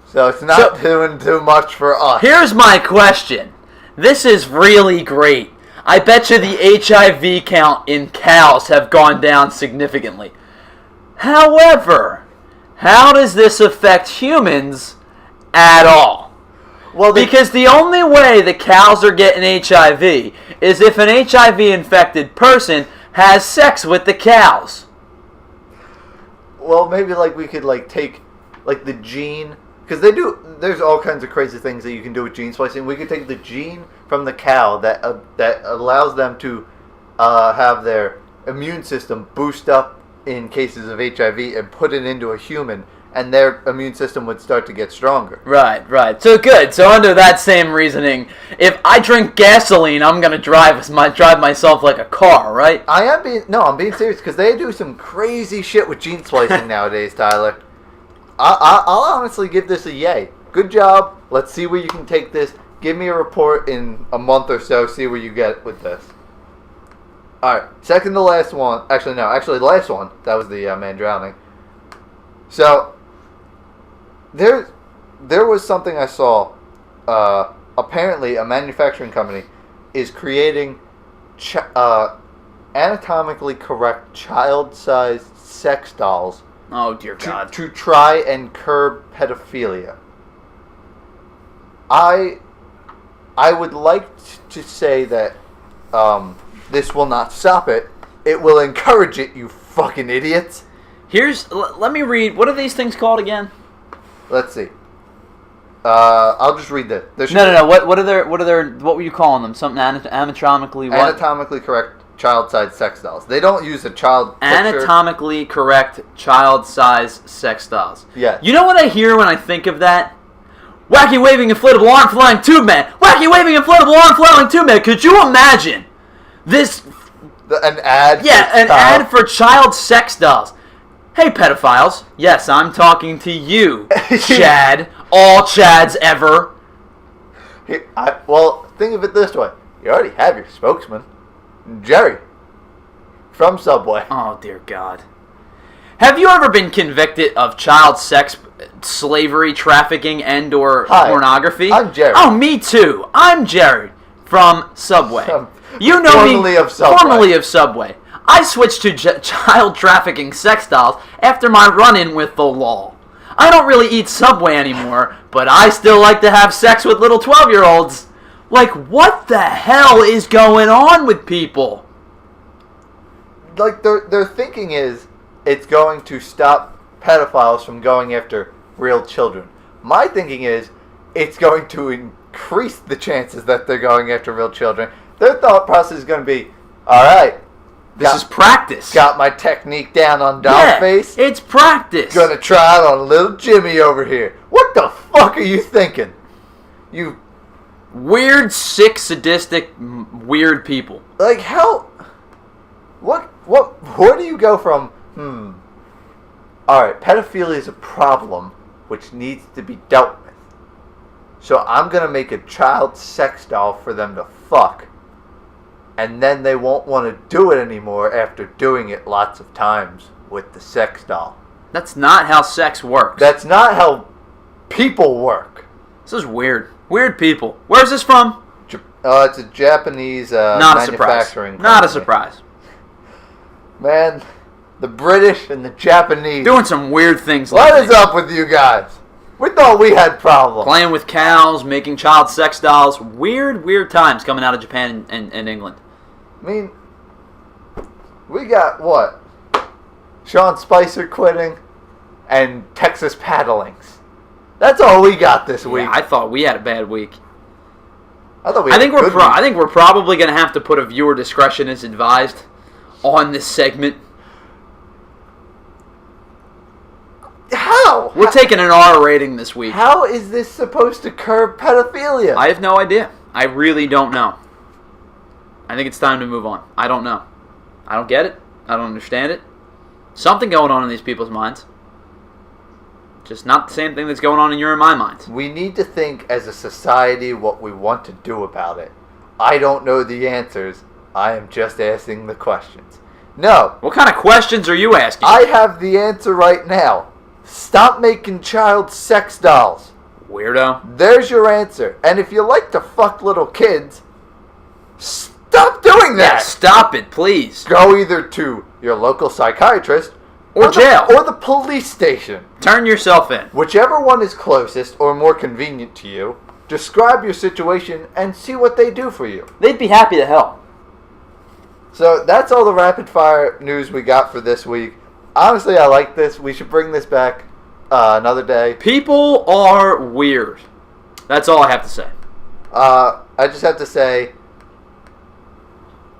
[SPEAKER 2] So it's not doing too much for us.
[SPEAKER 1] Here's my question. This is really great. I bet you the HIV count in cows have gone down significantly. However, how does this affect humans at all?
[SPEAKER 2] Well,
[SPEAKER 1] because the only way the cows are getting HIV is if an HIV-infected person has sex with the cows.
[SPEAKER 2] Well, maybe like we could like take like the gene, because they do. There's all kinds of crazy things that you can do with gene splicing. We could take the gene from the cow that allows them to have their immune system boost up in cases of HIV and put it into a human, and their immune system would start to get stronger.
[SPEAKER 1] Right. So good. So under that same reasoning, if I drink gasoline, I'm gonna drive myself like a car, right?
[SPEAKER 2] I'm being serious, because they do some crazy shit with gene splicing nowadays, Tyler. I'll honestly give this a yay. Good job. Let's see where you can take this. Give me a report in a month or so. See where you get with this. All right, second to last one. Actually, the last one. That was the man drowning. So there was something I saw. Apparently, a manufacturing company is creating anatomically correct child-sized sex dolls.
[SPEAKER 1] Oh dear God!
[SPEAKER 2] To try and curb pedophilia. I would like to say that this will not stop it. It will encourage it, you fucking idiots.
[SPEAKER 1] Let me read. What are these things called again?
[SPEAKER 2] Let's see. I'll just read this.
[SPEAKER 1] No. What were you calling them? Something anatomically what?
[SPEAKER 2] Anatomically correct child-sized sex dolls. They don't use a child picture.
[SPEAKER 1] Anatomically correct child-sized sex dolls.
[SPEAKER 2] Yeah.
[SPEAKER 1] You know what I hear when I think of that? Wacky waving inflatable arm flailing tube man. Wacky waving inflatable arm flailing tube man. Could you imagine this?
[SPEAKER 2] An ad.
[SPEAKER 1] Yeah, an ad for child sex dolls. Hey, pedophiles. Yes, I'm talking to you, Chad. All Chads ever.
[SPEAKER 2] Well, think of it this way. You already have your spokesman, Jerry, from Subway.
[SPEAKER 1] Oh, dear God. Have you ever been convicted of child sex, slavery, trafficking, and or pornography?
[SPEAKER 2] I'm Jerry.
[SPEAKER 1] Oh, me too. I'm Jerry from Subway. You know
[SPEAKER 2] formerly
[SPEAKER 1] me.
[SPEAKER 2] Of Subway.
[SPEAKER 1] Formerly of Subway. I switched to child trafficking sex dolls after my run-in with the law. I don't really eat Subway anymore, but I still like to have sex with little 12-year-olds. Like, what the hell is going on with people?
[SPEAKER 2] Like, their thinking is it's going to stop pedophiles from going after real children. My thinking is it's going to increase the chances that they're going after real children. Their thought process is going to be, all right,
[SPEAKER 1] this is practice.
[SPEAKER 2] Got my technique down on Dollface.
[SPEAKER 1] It's practice.
[SPEAKER 2] Gonna try it on little Jimmy over here. What the fuck are you thinking? You
[SPEAKER 1] weird, sick, sadistic, weird people.
[SPEAKER 2] Like how? Where do you go from? All right, pedophilia is a problem which needs to be dealt with. So I'm gonna make a child sex doll for them to fuck. And then they won't want to do it anymore after doing it lots of times with the sex doll.
[SPEAKER 1] That's not how sex works.
[SPEAKER 2] That's not how people work.
[SPEAKER 1] This is weird. Weird people. Where's this from?
[SPEAKER 2] It's a Japanese manufacturing company.
[SPEAKER 1] Not a surprise.
[SPEAKER 2] Man, the British and the Japanese.
[SPEAKER 1] Doing some weird things.
[SPEAKER 2] What is up with you guys? We thought we had problems.
[SPEAKER 1] Playing with cows, making child sex dolls. Weird times coming out of Japan and England.
[SPEAKER 2] I mean, we got what? Sean Spicer quitting and Texas paddlings. That's all we got this week.
[SPEAKER 1] Yeah, I thought we had a bad week.
[SPEAKER 2] I think
[SPEAKER 1] we're probably going to have to put a viewer discretion is advised on this segment.
[SPEAKER 2] How?
[SPEAKER 1] We're taking an R rating this week.
[SPEAKER 2] How is this supposed to curb pedophilia?
[SPEAKER 1] I have no idea. I really don't know. I think it's time to move on. I don't know. I don't get it. I don't understand it. Something going on in these people's minds. Just not the same thing that's going on in your and my minds.
[SPEAKER 2] We need to think as a society what we want to do about it. I don't know the answers. I am just asking the questions. No.
[SPEAKER 1] What kind of questions are you asking?
[SPEAKER 2] I have the answer right now. Stop making child sex dolls.
[SPEAKER 1] Weirdo.
[SPEAKER 2] There's your answer. And if you like to fuck little kids, stop doing that.
[SPEAKER 1] Yeah, stop it, please.
[SPEAKER 2] Go either to your local psychiatrist
[SPEAKER 1] or jail.
[SPEAKER 2] Or the police station.
[SPEAKER 1] Turn yourself in.
[SPEAKER 2] Whichever one is closest or more convenient to you, describe your situation, and see what they do for you.
[SPEAKER 1] They'd be happy to help.
[SPEAKER 2] So that's all the rapid fire news we got for this week. Honestly, I like this. We should bring this back another day.
[SPEAKER 1] People are weird. That's all I have to say.
[SPEAKER 2] I just have to say,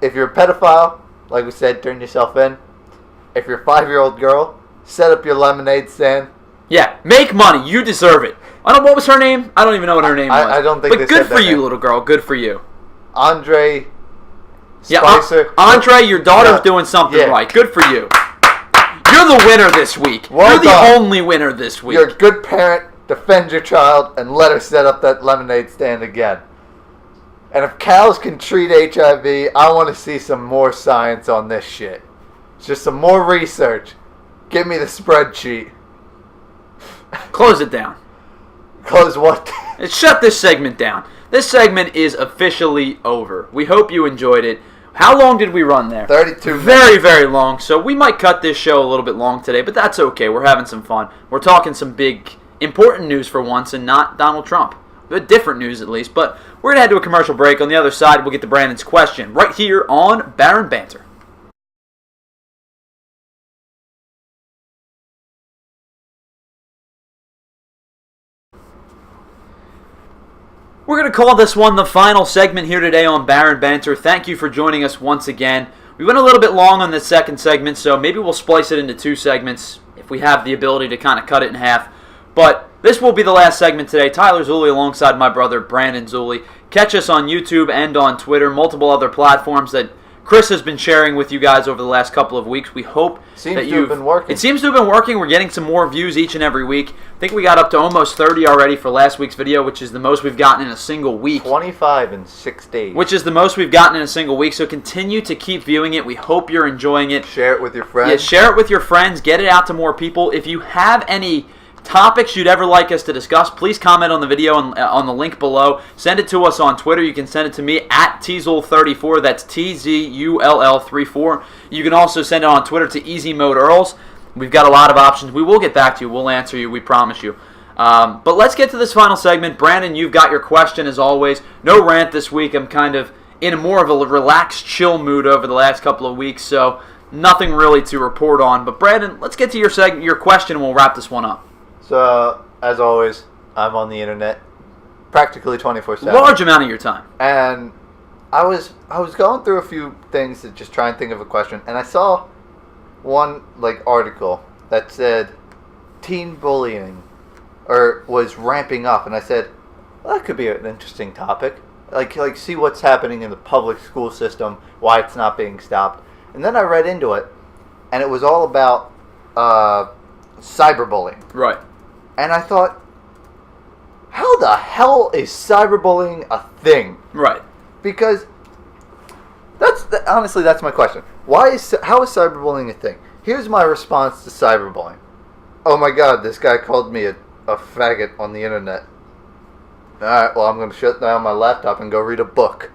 [SPEAKER 2] if you're a pedophile, like we said, turn yourself in. If you're a 5-year-old girl, set up your lemonade stand.
[SPEAKER 1] Yeah, make money. You deserve it. What was her name? I don't even know what her name was.
[SPEAKER 2] I don't think.
[SPEAKER 1] But good for you, little girl. Good for you.
[SPEAKER 2] Andre
[SPEAKER 1] Spicer. Andre, your daughter's doing something right. Good for you. You're the winner this week. You're the only winner this week.
[SPEAKER 2] You're a good parent. Defend your child and let her set up that lemonade stand again. And if cows can treat HIV, I want to see some more science on this shit. Just some more research. Give me the spreadsheet.
[SPEAKER 1] Close it down.
[SPEAKER 2] Close what?
[SPEAKER 1] Shut this segment down. This segment is officially over. We hope you enjoyed it. How long did we run there?
[SPEAKER 2] 32 minutes.
[SPEAKER 1] Very, very long. So we might cut this show a little bit long today, but that's okay. We're having some fun. We're talking some big, important news for once and not Donald Trump. But different news at least. But we're going to head to a commercial break. On the other side, we'll get to Brandon's question right here on Baron Banter. We're going to call this one the final segment here today on Baron Banter. Thank you for joining us once again. We went a little bit long on this second segment, so maybe we'll splice it into 2 segments if we have the ability to kind of cut it in half. But this will be the last segment today. Tyler Zulli alongside my brother Brandon Zulli. Catch us on YouTube and on Twitter, multiple other platforms that Chris has been sharing with you guys over the last couple of weeks. We hope that
[SPEAKER 2] you've been working.
[SPEAKER 1] It seems to have been working. We're getting some more views each and every week. I think we got up to almost 30 already for last week's video, which is the most we've gotten in a single week.
[SPEAKER 2] 25 in 6 days.
[SPEAKER 1] Which is the most we've gotten in a single week. So continue to keep viewing it. We hope you're enjoying it.
[SPEAKER 2] Share it with your friends.
[SPEAKER 1] Yeah, share it with your friends. Get it out to more people. If you have any topics you'd ever like us to discuss, please comment on the video and on the link below. Send it to us on Twitter. You can send it to me at Tzul34. That's TZULL34. You can also send it on Twitter to Easy Mode Earls. We've got a lot of options. We will get back to you. We'll answer you. We promise you. But let's get to this final segment. Brandon, you've got your question as always. No rant this week. I'm kind of in more of a relaxed, chill mood over the last couple of weeks, so nothing really to report on. But Brandon, let's get to your question and we'll wrap this one up.
[SPEAKER 2] So, as always, I'm on the internet practically 24/7.
[SPEAKER 1] Large amount of your time.
[SPEAKER 2] And I was going through a few things to just try and think of a question, and I saw one article that said teen bullying was ramping up, and I said, well, that could be an interesting topic. Like see what's happening in the public school system, why it's not being stopped. And then I read into it, and it was all about cyberbullying.
[SPEAKER 1] Right.
[SPEAKER 2] And I thought, how the hell is cyberbullying a thing?
[SPEAKER 1] Right.
[SPEAKER 2] Because honestly, that's my question. How is cyberbullying a thing? Here's my response to cyberbullying. Oh my God, this guy called me a faggot on the internet. Alright, well, I'm going to shut down my laptop and go read a book.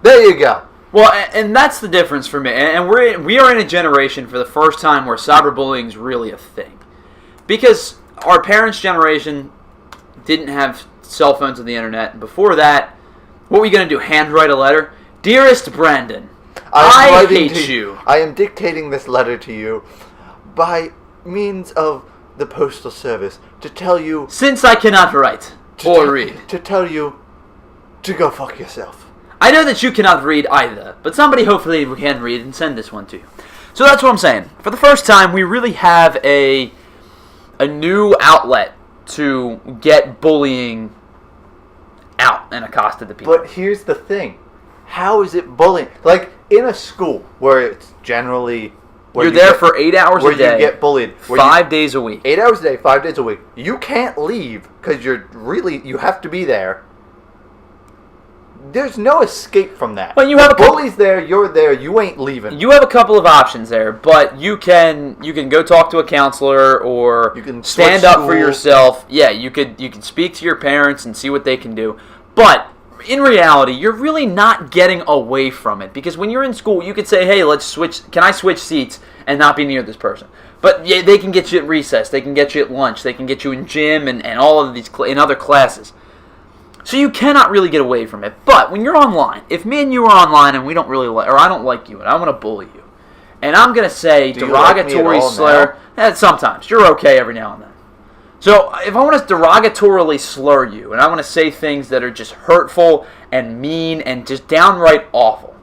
[SPEAKER 2] There you go.
[SPEAKER 1] Well, and that's the difference for me. And we are in a generation for the first time where cyberbullying is really a thing. Because our parents' generation didn't have cell phones and the internet. And before that, what were you going to do? Handwrite a letter? Dearest Brandon, I hate you.
[SPEAKER 2] I am dictating this letter to you by means of the postal service to tell you...
[SPEAKER 1] Since I cannot write or read.
[SPEAKER 2] To tell you to go fuck yourself.
[SPEAKER 1] I know that you cannot read either, but somebody hopefully can read and send this one to you. So that's what I'm saying. For the first time, we really have a new outlet to get bullying out and accosted to people.
[SPEAKER 2] But here's the thing. How is it bullying? Like, in a school where it's generally...
[SPEAKER 1] You're there for 8 hours a day.
[SPEAKER 2] Where you get bullied.
[SPEAKER 1] 5 days a week.
[SPEAKER 2] 8 hours a day, 5 days a week. You can't leave because you have to be there. There's no escape from that.
[SPEAKER 1] But you have
[SPEAKER 2] the bully's there, you're there, you ain't leaving.
[SPEAKER 1] You have a couple of options there, but you can go talk to a counselor or
[SPEAKER 2] you can
[SPEAKER 1] stand up for yourself. Yeah, you could speak to your parents and see what they can do. But in reality, you're really not getting away from it, because when you're in school, you could say, "Hey, can I switch seats and not be near this person?" But yeah, they can get you at recess, they can get you at lunch, they can get you in gym and all of these in other classes. So you cannot really get away from it. But when you're online, if me and you are online and we don't really like, or I don't like you and I want to bully you, and I'm going to say derogatory slur, sometimes. You're okay every now and then. So if I want to derogatorily slur you and I want to say things that are just hurtful and mean and just downright awful,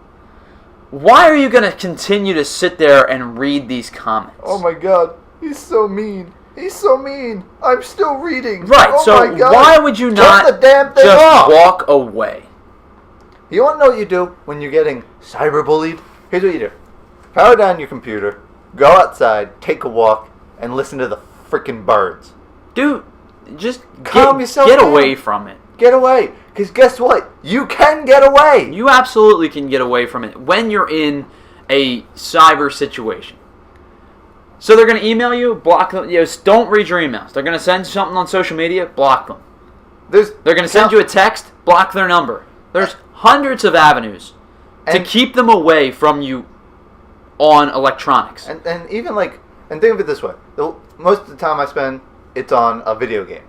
[SPEAKER 1] why are you going to continue to sit there and read these comments?
[SPEAKER 2] Oh my God, he's so mean. He's so mean. I'm still reading.
[SPEAKER 1] Right,
[SPEAKER 2] oh
[SPEAKER 1] so
[SPEAKER 2] my God.
[SPEAKER 1] why would you not
[SPEAKER 2] Turn the damn thing
[SPEAKER 1] just
[SPEAKER 2] off.
[SPEAKER 1] walk away?
[SPEAKER 2] You want to know what you do when you're getting cyberbullied? Here's what you do. Power down your computer, go outside, take a walk, and listen to the freaking birds.
[SPEAKER 1] Dude, just
[SPEAKER 2] Calm yourself
[SPEAKER 1] get
[SPEAKER 2] down.
[SPEAKER 1] away from it.
[SPEAKER 2] Get away. Because guess what? You can get away.
[SPEAKER 1] You absolutely can get away from it when you're in a cyber situation. So they're going to email you, block them. Don't read your emails. They're going to send something on social media, block them. They're going to send you a text, block their number. There's hundreds of avenues to keep them away from you on electronics.
[SPEAKER 2] And even and think of it this way. Most of the time I spend, it's on a video game.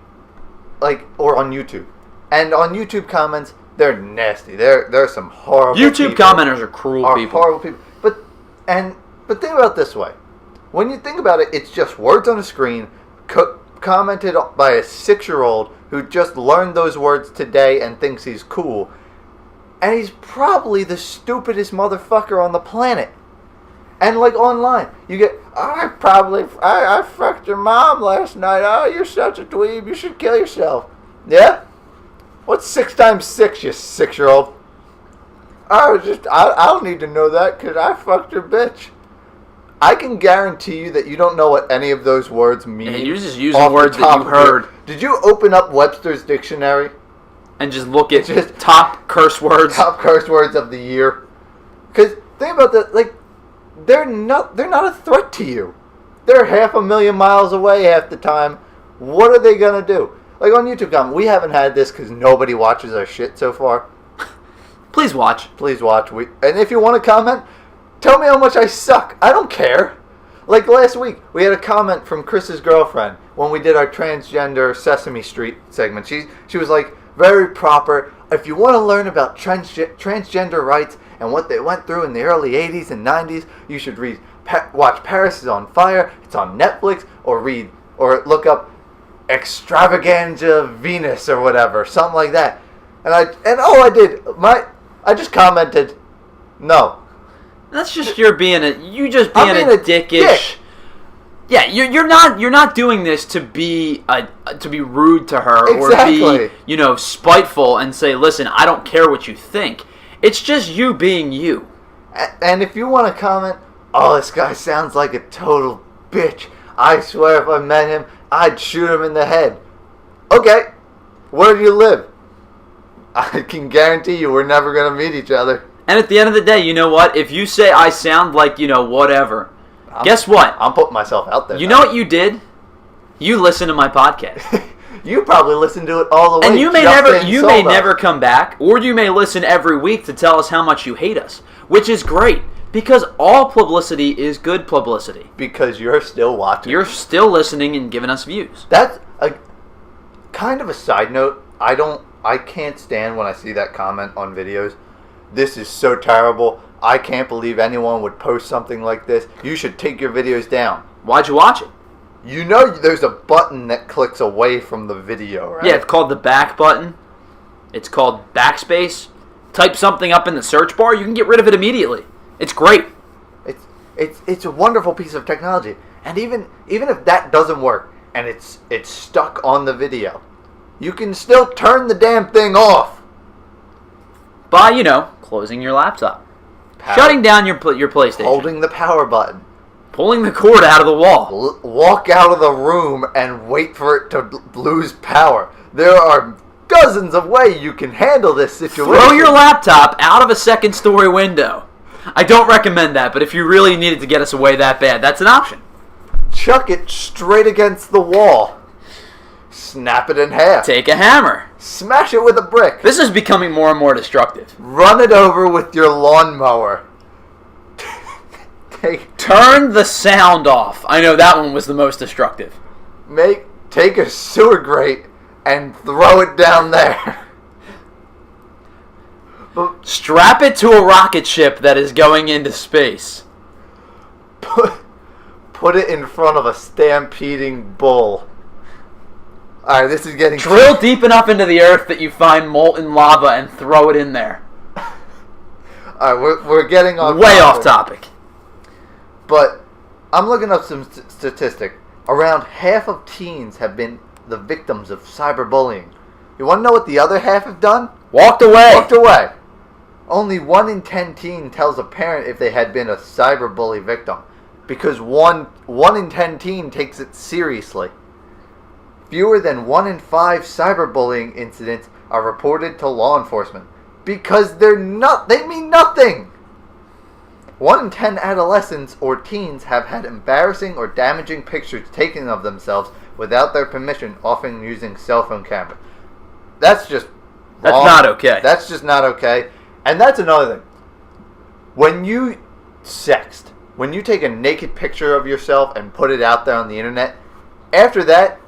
[SPEAKER 2] Or on YouTube. And on YouTube comments, they're nasty. There are some horrible
[SPEAKER 1] YouTube
[SPEAKER 2] people.
[SPEAKER 1] commenters are cruel people.
[SPEAKER 2] Horrible people. But think about it this way. When you think about it, it's just words on a screen commented by a 6-year-old who just learned those words today and thinks he's cool. And he's probably the stupidest motherfucker on the planet. And online, you get, I fucked your mom last night. Oh, you're such a dweeb. You should kill yourself. Yeah? What's 6 times 6, you 6-year-old? I don't need to know that because I fucked your bitch. I can guarantee you that you don't know what any of those words mean.
[SPEAKER 1] Yeah, you're just using words that you heard.
[SPEAKER 2] Did you open up Webster's dictionary?
[SPEAKER 1] And just look at top curse words?
[SPEAKER 2] Top curse words of the year. Because think about that, they're not a threat to you. They're 500,000 miles away half the time. What are they going to do? On YouTube comment, we haven't had this because nobody watches our shit so far.
[SPEAKER 1] Please watch.
[SPEAKER 2] And if you want to comment, tell me how much I suck. I don't care. Last week, we had a comment from Chris's girlfriend when we did our transgender Sesame Street segment. She was very proper. If you want to learn about transgender rights and what they went through in the early 80s and 90s, you should watch Paris is on Fire. It's on Netflix. Or look up Extravaganza Venus or whatever. Something like that. And all I did, I just commented, no.
[SPEAKER 1] That's just you being a dickish.
[SPEAKER 2] Dick.
[SPEAKER 1] Yeah, you're not doing this to be rude to her
[SPEAKER 2] exactly.
[SPEAKER 1] Or be spiteful and say, listen, I don't care what you think. It's just you being you.
[SPEAKER 2] And if you want to comment, oh, this guy sounds like a total bitch. I swear if I met him, I'd shoot him in the head. Okay, where do you live? I can guarantee you we're never going to meet each other.
[SPEAKER 1] And at the end of the day, you know what? If you say I sound like, whatever, guess what?
[SPEAKER 2] I'm putting myself out there.
[SPEAKER 1] You know what you did? You listened to my podcast.
[SPEAKER 2] You probably listened to it all the way.
[SPEAKER 1] And you may never come back, or you may listen every week to tell us how much you hate us, which is great, because all publicity is good publicity.
[SPEAKER 2] Because you're still watching.
[SPEAKER 1] You're still listening and giving us views.
[SPEAKER 2] That's a kind of a side note. I can't stand when I see that comment on videos. This is so terrible. I can't believe anyone would post something like this. You should take your videos down.
[SPEAKER 1] Why'd you watch it?
[SPEAKER 2] You know there's a button that clicks away from the video, right?
[SPEAKER 1] Yeah, it's called the back button. It's called backspace. Type something up in the search bar, you can get rid of it immediately. It's great.
[SPEAKER 2] It's a wonderful piece of technology. And even if that doesn't work and it's stuck on the video, you can still turn the damn thing off.
[SPEAKER 1] By, closing your laptop. Shutting down your PlayStation.
[SPEAKER 2] Holding the power button.
[SPEAKER 1] Pulling the cord out of the wall.
[SPEAKER 2] Walk out of the room and wait for it to lose power. There are dozens of ways you can handle this situation.
[SPEAKER 1] Throw your laptop out of a second-story window. I don't recommend that, but if you really needed to get us away that bad, that's an option.
[SPEAKER 2] Chuck it straight against the wall. Snap it in half.
[SPEAKER 1] Take a hammer.
[SPEAKER 2] Smash it with a brick.
[SPEAKER 1] This is becoming more and more destructive.
[SPEAKER 2] Run it over with your lawnmower.
[SPEAKER 1] Turn the sound off. I know that one was the most destructive.
[SPEAKER 2] Take a sewer grate and throw it down there.
[SPEAKER 1] Strap it to a rocket ship that is going into space.
[SPEAKER 2] Put it in front of a stampeding bull. Alright, this is getting...
[SPEAKER 1] Drill deep enough into the earth that you find molten lava and throw it in there.
[SPEAKER 2] Alright, we're getting off
[SPEAKER 1] way off topic.
[SPEAKER 2] But I'm looking up some statistic. Around half of teens have been the victims of cyberbullying. You want to know what the other half have done?
[SPEAKER 1] Walked away.
[SPEAKER 2] Only 1 in 10 teen tells a parent if they had been a cyberbully victim. Because 1 in 10 teen takes it seriously. Fewer than 1 in 5 cyberbullying incidents are reported to law enforcement. Because they mean nothing. 1 in 10 adolescents or teens have had embarrassing or damaging pictures taken of themselves without their permission, often using cell phone cameras. That's just wrong.
[SPEAKER 1] That's not okay.
[SPEAKER 2] That's just not okay. And that's another thing. When you sext, when you take a naked picture of yourself and put it out there on the internet, after that,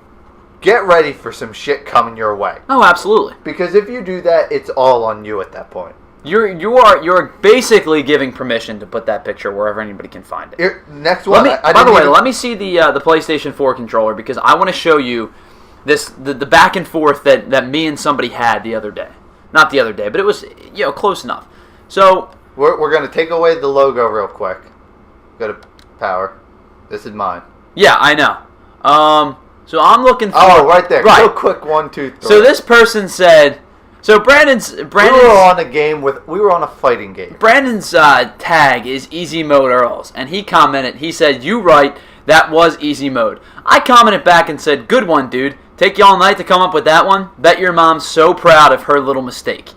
[SPEAKER 2] get ready for some shit coming your way.
[SPEAKER 1] Oh, absolutely.
[SPEAKER 2] Because if you do that, it's all on you at that point.
[SPEAKER 1] You're basically giving permission to put that picture wherever anybody can find it.
[SPEAKER 2] Next one.
[SPEAKER 1] Let me see the PlayStation 4 controller, because I want to show you the back and forth that me and somebody had the other day. Not the other day, but it was close enough. So
[SPEAKER 2] we're gonna take away the logo real quick. Go to power. This is mine.
[SPEAKER 1] Yeah, I know. So I'm looking for...
[SPEAKER 2] Oh, right there.
[SPEAKER 1] Right.
[SPEAKER 2] Real quick, 1, 2, 3.
[SPEAKER 1] So this person said... So Brandon's...
[SPEAKER 2] We were on a fighting game.
[SPEAKER 1] Brandon's tag is Easy Mode Earls, and he commented, he said, "You right, that was easy mode." I commented back and said, "Good one, dude. Take you all night to come up with that one? Bet your mom's so proud of her little mistake."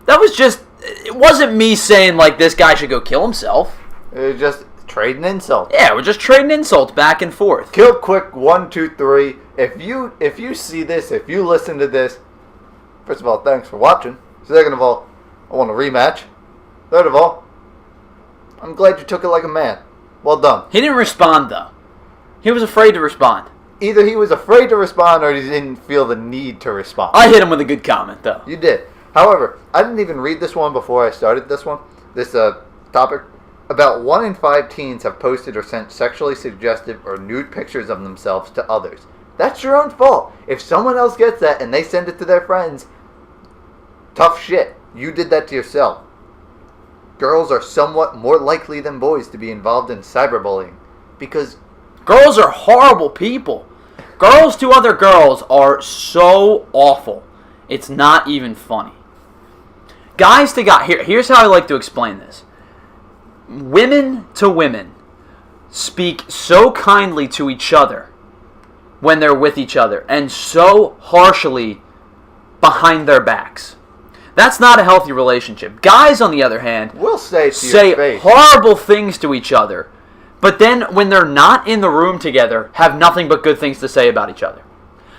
[SPEAKER 1] That was just... It wasn't me saying, like, this guy should go kill himself.
[SPEAKER 2] It was just... trading insults.
[SPEAKER 1] Yeah, we're just trading insults back and forth.
[SPEAKER 2] Kill quick, 1, 2, 3. If you see this, if you listen to this, first of all, thanks for watching. Second of all, I want a rematch. Third of all, I'm glad you took it like a man. Well done.
[SPEAKER 1] He didn't respond, though. He was afraid to respond.
[SPEAKER 2] Either he was afraid to respond or he didn't feel the need to respond.
[SPEAKER 1] I hit him with a good comment, though.
[SPEAKER 2] You did. However, I didn't even read this one before I started this topic. About 1 in 5 teens have posted or sent sexually suggestive or nude pictures of themselves to others. That's your own fault. If someone else gets that and they send it to their friends, tough shit. You did that to yourself. Girls are somewhat more likely than boys to be involved in cyberbullying because
[SPEAKER 1] girls are horrible people. Girls to other girls are so awful. It's not even funny. Guys to guys. Here's how I like to explain this. Women to women speak so kindly to each other when they're with each other and so harshly behind their backs. That's not a healthy relationship. Guys, on the other hand,
[SPEAKER 2] will say
[SPEAKER 1] horrible things to each other, but then when they're not in the room together, have nothing but good things to say about each other.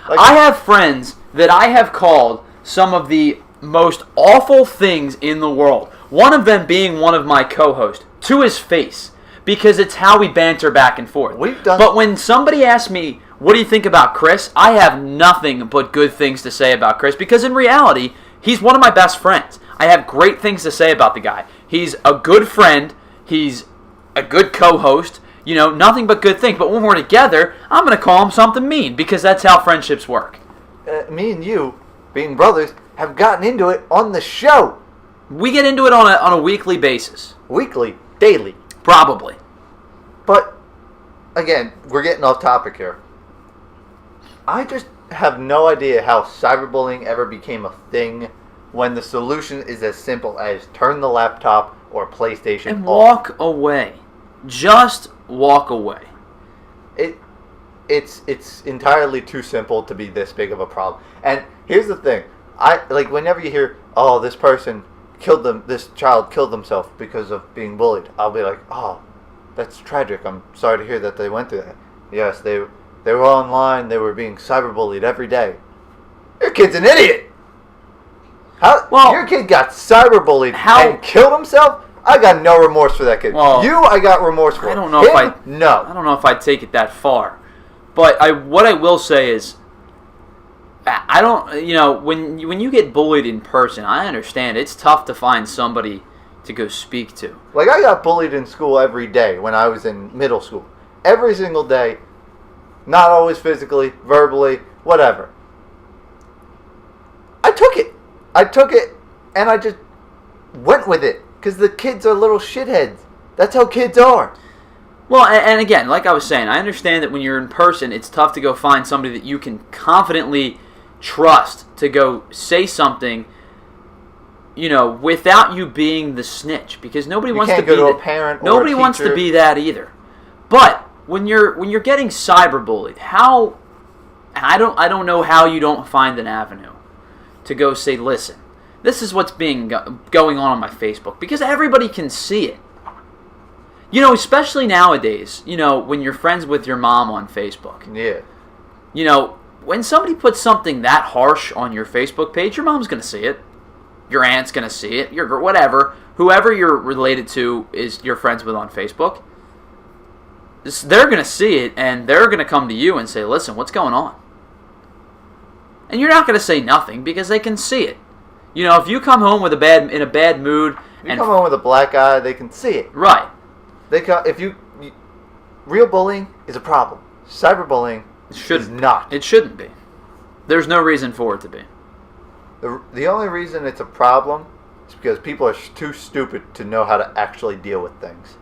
[SPEAKER 1] I have friends that I have called some of the most awful things in the world. One of them being one of my co-hosts, to his face, because it's how we banter back and forth. But when somebody asks me, "What do you think about Chris?" I have nothing but good things to say about Chris, because in reality, he's one of my best friends. I have great things to say about the guy. He's a good friend. He's a good co-host. Nothing but good things. But when we're together, I'm going to call him something mean, because that's how friendships work.
[SPEAKER 2] Me and you, being brothers, have gotten into it on the show.
[SPEAKER 1] We get into it on a weekly basis.
[SPEAKER 2] Weekly? Daily?
[SPEAKER 1] Probably.
[SPEAKER 2] But, again, we're getting off topic here. I just have no idea how cyberbullying ever became a thing when the solution is as simple as turn the laptop or PlayStation
[SPEAKER 1] and
[SPEAKER 2] off.
[SPEAKER 1] Walk away. Just walk away.
[SPEAKER 2] It's entirely too simple to be this big of a problem. And here's the thing. Whenever you hear, "Oh, this child killed themselves because of being bullied," I'll be like, "Oh, that's tragic. I'm sorry to hear that they went through that." Yes, they were online. They were being cyberbullied every day. Your kid's an idiot. Your kid got cyberbullied and killed himself? I got no remorse for that kid.
[SPEAKER 1] Well,
[SPEAKER 2] I got remorse for.
[SPEAKER 1] I don't know
[SPEAKER 2] No.
[SPEAKER 1] I don't know if I'd take it that far, but what I will say is, I don't, when you get bullied in person, I understand it's tough to find somebody to go speak to.
[SPEAKER 2] Like, I got bullied in school every day when I was in middle school. Every single day. Not always physically, verbally, whatever. I took it, and I just went with it. Because the kids are little shitheads. That's how kids are.
[SPEAKER 1] Well, and again, like I was saying, I understand that when you're in person, it's tough to go find somebody that you can confidently trust to go say something, without you being the snitch, because nobody wants to be
[SPEAKER 2] a parent.
[SPEAKER 1] Nobody wants to be that either. But when you're getting cyberbullied, I don't know how you don't find an avenue to go say, listen, this is what's going on my Facebook, because everybody can see it. Especially nowadays, when you're friends with your mom on Facebook.
[SPEAKER 2] Yeah.
[SPEAKER 1] When somebody puts something that harsh on your Facebook page, your mom's going to see it. Your aunt's going to see it. Whatever. Whoever you're related to is you're friends with on Facebook. They're going to see it, and they're going to come to you and say, listen, what's going on? And you're not going to say nothing because they can see it. If you come home in a bad mood.
[SPEAKER 2] If you come home with a black eye, they can see it.
[SPEAKER 1] Right.
[SPEAKER 2] Real bullying is a problem. Cyberbullying is not.
[SPEAKER 1] It shouldn't be. There's no reason for it to be.
[SPEAKER 2] The only reason it's a problem is because people are too stupid to know how to actually deal with things.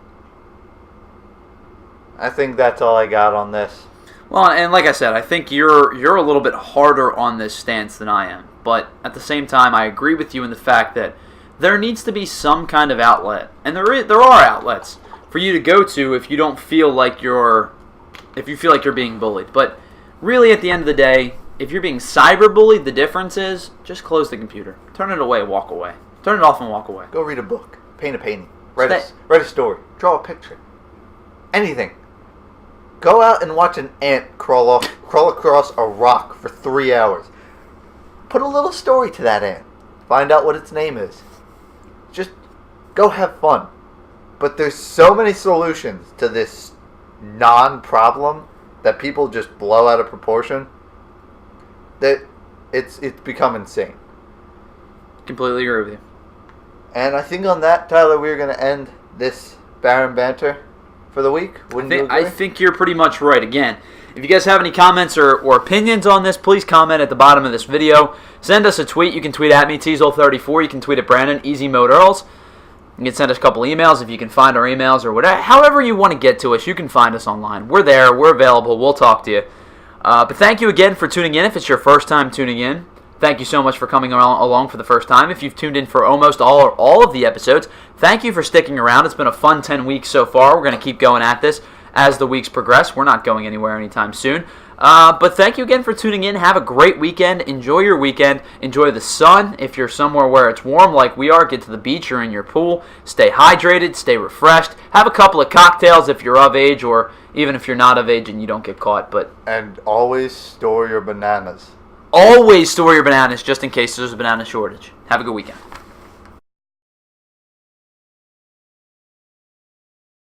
[SPEAKER 2] I think that's all I got on this.
[SPEAKER 1] Well, and like I said, I think you're a little bit harder on this stance than I am. But at the same time, I agree with you in the fact that there needs to be some kind of outlet. And there are outlets for you to go to if you don't feel like you're being bullied. But really, at the end of the day, if you're being cyberbullied, the difference is just close the computer. Turn it away, walk away. Turn it off and walk away.
[SPEAKER 2] Go read a book. Paint a painting. Write a story. Draw a picture. Anything. Go out and watch an ant crawl across a rock for 3 hours. Put a little story to that ant. Find out what its name is. Just go have fun. But there's so many solutions to this non-problem that people just blow out of proportion that it's become insane.
[SPEAKER 1] Completely agree with you.
[SPEAKER 2] And I think on that, Tyler, we're going to end this Baron Banter for the week.
[SPEAKER 1] I think you're pretty much right. Again, if you guys have any comments or opinions on this, please comment at the bottom of this video. Send us a tweet. You can tweet at me, Teasel34. You can tweet at Brandon, Easy Mode Earls. You can send us a couple emails if you can find our emails or whatever. However you want to get to us, you can find us online. We're there. We're available. We'll talk to you. But thank you again for tuning in. If it's your first time tuning in, thank you so much for coming along for the first time. If you've tuned in for almost all of the episodes, thank you for sticking around. It's been a fun 10 weeks so far. We're going to keep going at this as the weeks progress. We're not going anywhere anytime soon. But thank you again for tuning in. Have a great weekend. Enjoy your weekend. Enjoy the sun. If you're somewhere where it's warm like we are, get to the beach or in your pool. Stay hydrated. Stay refreshed. Have a couple of cocktails if you're of age, or even if you're not of age and you don't get caught.
[SPEAKER 2] And always store your bananas.
[SPEAKER 1] Always store your bananas just in case there's a banana shortage. Have a good weekend.